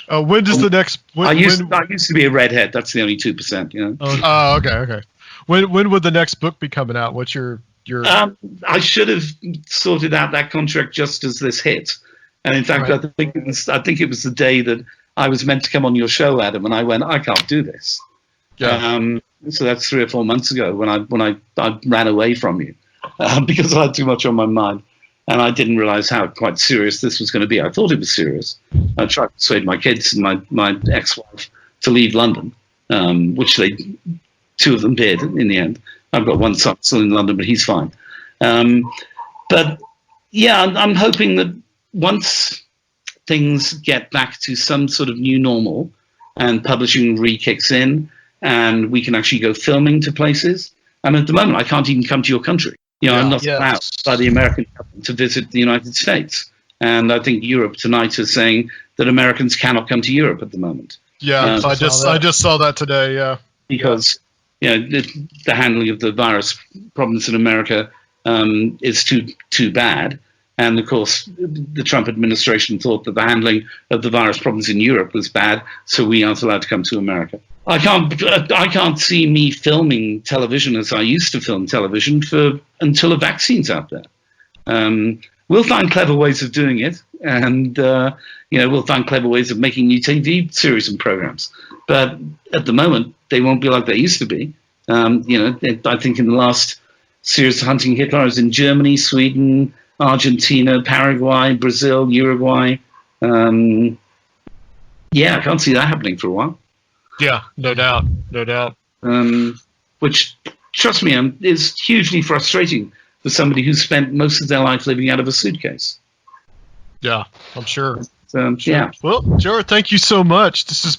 When does the next? I used to be a redhead. That's the only 2%. Oh, okay. When would the next book be coming out? What's your? I should have sorted out that contract just as this hit, and in fact, right. I think it was the day that I was meant to come on your show, Adam, and I went, I can't do this. Yeah. So that's 3 or 4 months ago when I ran away from you. Because I had too much on my mind, and I didn't realize how quite serious this was going to be. I thought it was serious. I tried to persuade my kids and my ex-wife to leave London, which 2 of them did in the end. I've got one son still in London, but he's fine. But yeah, I'm hoping that once things get back to some sort of new normal and publishing re-kicks in and we can actually go filming to places. At the moment, I can't even come to your country. I'm not allowed by the American government to visit the United States. And I think Europe tonight is saying that Americans cannot come to Europe at the moment. Yeah, I just saw that today, yeah. Because the handling of the virus problems in America is too bad. And, of course, the Trump administration thought that the handling of the virus problems in Europe was bad, so we aren't allowed to come to America. I can't see me filming television as I used to film television until a vaccine's out there. We'll find clever ways of doing it, and we'll find clever ways of making new TV series and programs. But at the moment, they won't be like they used to be. I think in the last series of Hunting Hitler, I was in Germany, Sweden, Argentina, Paraguay, Brazil, Uruguay. I can't see that happening for a while. Yeah, no doubt. Which, trust me, is hugely frustrating for somebody who's spent most of their life living out of a suitcase. Yeah, I'm sure. Yeah. Well, Gerrard, thank you so much. This has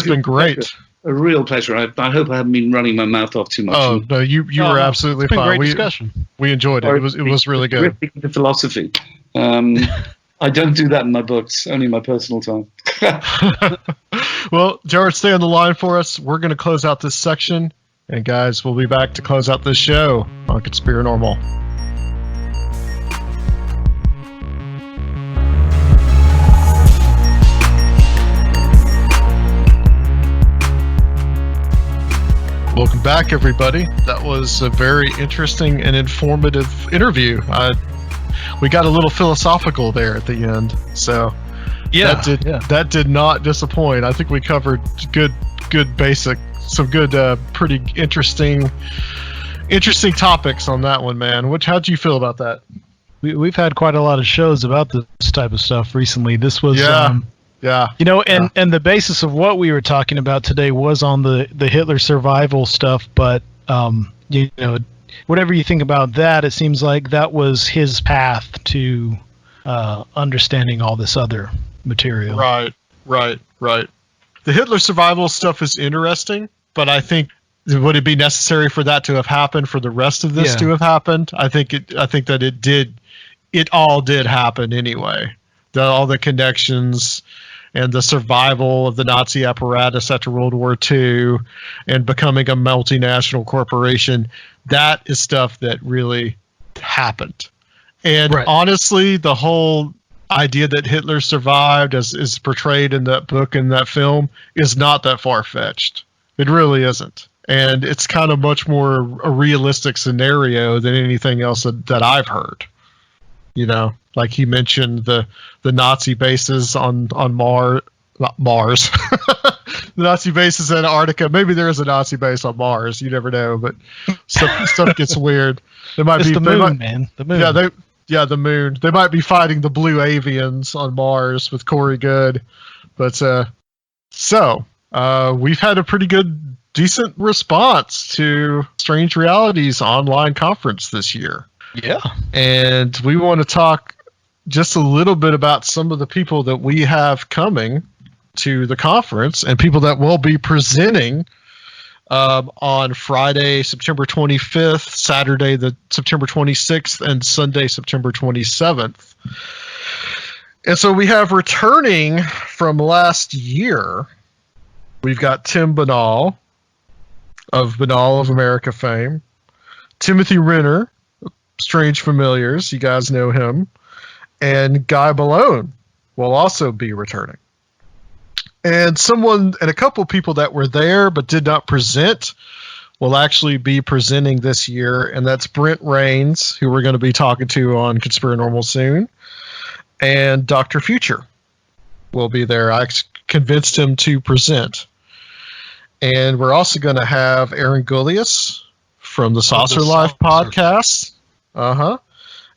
been great. A real pleasure. I hope I haven't been running my mouth off too much. Oh no, you were absolutely fine. Great discussion. We enjoyed it. It was really good. The philosophy. I don't do that in my books. Only in my personal time. Well, Gerrard, stay on the line for us. We're going to close out this section, and guys, we'll be back to close out this show on Conspirinormal. Welcome Welcome back, everybody. That was a very interesting and informative interview. We got a little philosophical there at the end, so that did not disappoint. I think we covered good basic, some good, pretty interesting topics on that one, man. How'd you feel about that? We've had quite a lot of shows about this type of stuff recently. This was and the basis of what we were talking about today was on the Hitler survival stuff, but whatever you think about that, it seems like that was his path to understanding all this other material. Right. The Hitler survival stuff is interesting, but I think, would it be necessary for that to have happened, for the rest of this to have happened? I think that it all did happen anyway. All the connections and the survival of the Nazi apparatus after World War II and becoming a multinational corporation, that is stuff that really happened. And honestly, the whole idea that Hitler survived, as is portrayed in that book and that film, is not that far-fetched. It really isn't. And it's kind of much more a realistic scenario than anything else that I've heard. Like he mentioned the Nazi bases on Mars, the Nazi bases in Antarctica. Maybe there is a Nazi base on Mars. You never know, but stuff gets weird. There might be the moon, man. The moon. The moon. They might be fighting the blue avians on Mars with Corey Good, but we've had a pretty decent response to Strange Realities online conference this year. Yeah. And we want to talk just a little bit about some of the people that we have coming to the conference and people that will be presenting on Friday, September 25th, Saturday, September 26th, and Sunday, September 27th. And so we have returning from last year, we've got Tim Binnall of Binnall of America fame, Timothy Renner, Strange Familiars, you guys know him, and Guy Malone will also be returning. And a couple people that were there but did not present will actually be presenting this year, and that's Brent Rains, who we're going to be talking to on Conspirinormal soon, and Dr. Future will be there. I convinced him to present. And we're also going to have Aaron Gullius from the Saucer Life podcast.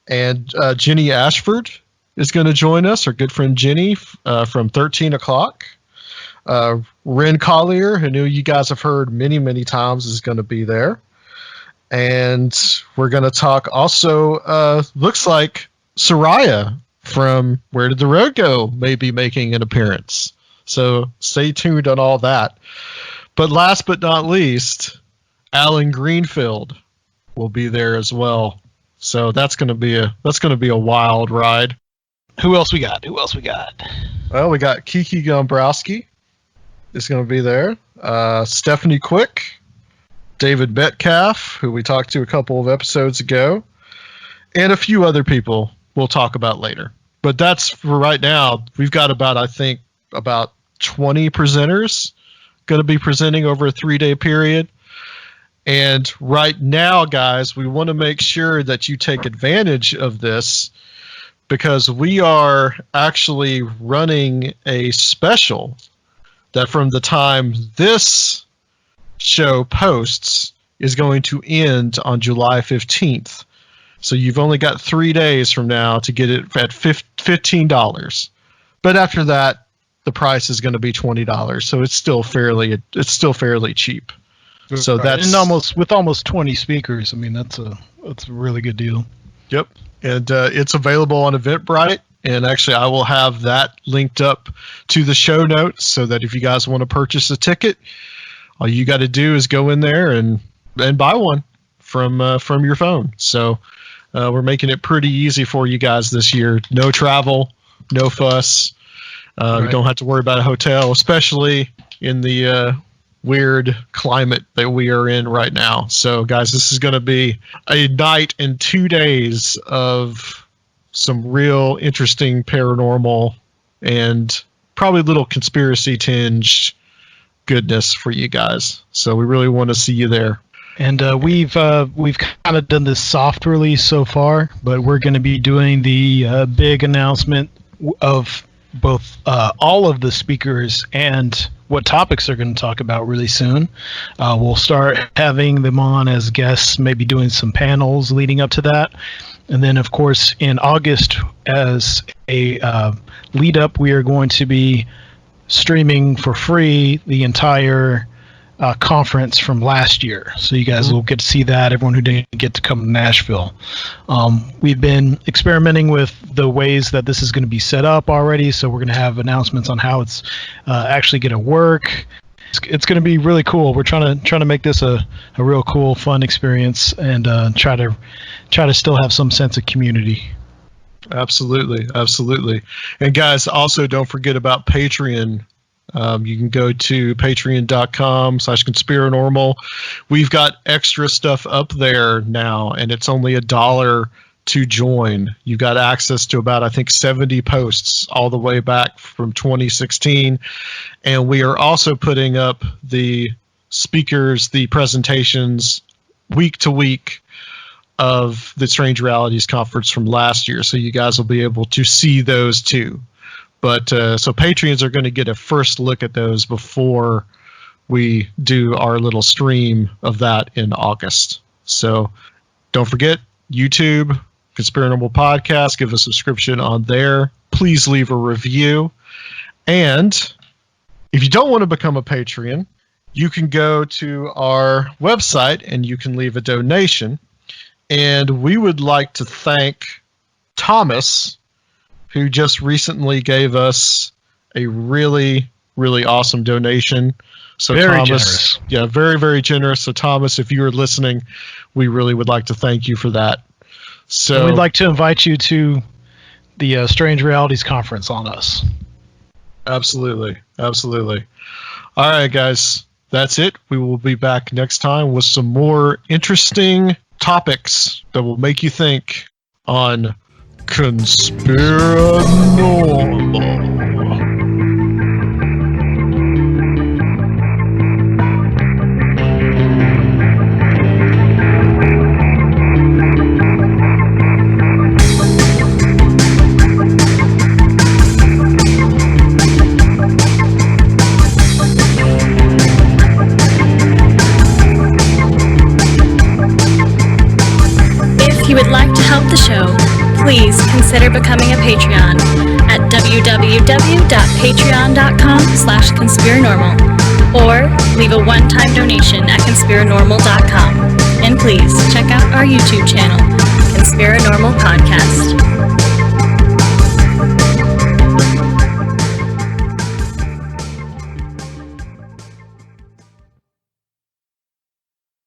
And Jenny Ashford is going to join us, our good friend Jenny from 13 o'clock. Ren Collier, who you guys have heard many, many times, is going to be there. And we're going to talk also, looks like Soraya from Where Did the Road Go may be making an appearance. So stay tuned on all that. But last but not least, Alan Greenfield will be there as well. So that's going to be a wild ride. Who else we got? Well, we got Kiki Gombrowski is going to be there. Stephanie Quick, David Metcalf, who we talked to a couple of episodes ago, and a few other people we'll talk about later. But that's for right now. We've got about 20 presenters going to be presenting over a 3-day period. And right now, guys, we want to make sure that you take advantage of this, because we are actually running a special that from the time this show posts is going to end on July 15th. So you've only got 3 days from now to get it at $15. But after that, the price is going to be $20. So it's still fairly cheap. So that's with almost 20 speakers. I mean, that's a really good deal. Yep. And it's available on Eventbrite. And actually, I will have that linked up to the show notes so that if you guys want to purchase a ticket, all you got to do is go in there and buy one from your phone. So we're making it pretty easy for you guys this year. No travel, no fuss. You don't have to worry about a hotel, especially in the weird climate that we are in right now. So, guys, this is going to be a night and 2 days of some real interesting paranormal and probably a little conspiracy tinged goodness for you guys. So we really want to see you there. And we've kind of done this soft release so far, but we're going to be doing the big announcement of both all of the speakers and what topics they're going to talk about really soon. We'll start having them on as guests, maybe doing some panels leading up to that. And then, of course, in August, as a lead up, we are going to be streaming for free the entire conference from last year. So you guys will get to see that, everyone who didn't get to come to Nashville. We've been experimenting with the ways that this is going to be set up already, so we're going to have announcements on how it's actually going to work. It's going to be really cool. We're trying to make this a real cool, fun experience, and try to still have some sense of community. Absolutely. And guys, also don't forget about Patreon. You can go to patreon.com/Conspirinormal. We've got extra stuff up there now, and it's only $1 to join. You've got access to about, I think, 70 posts all the way back from 2016. And we are also putting up the speakers, the presentations week to week of the Strange Realities Conference from last year. So you guys will be able to see those too. But so Patreons are going to get a first look at those before we do our little stream of that in August. So don't forget, YouTube, Conspirinormal Podcast, give a subscription on there. Please leave a review. And if you don't want to become a Patreon, you can go to our website and you can leave a donation. And we would like to thank Thomas, who just recently gave us a really, really awesome donation. So very Thomas, generous. Yeah, very, very generous. So Thomas, if you are listening, we really would like to thank you for that. So and we'd like to invite you to the Strange Realities Conference on us. Absolutely. All right, guys, that's it. We will be back next time with some more interesting topics that will make you think on Conspirinormal. If you would like to help the show, please consider becoming a Patreon at www.patreon.com/Conspirinormal or leave a one-time donation at Conspirinormal.com. And please check out our YouTube channel, Conspirinormal Podcast.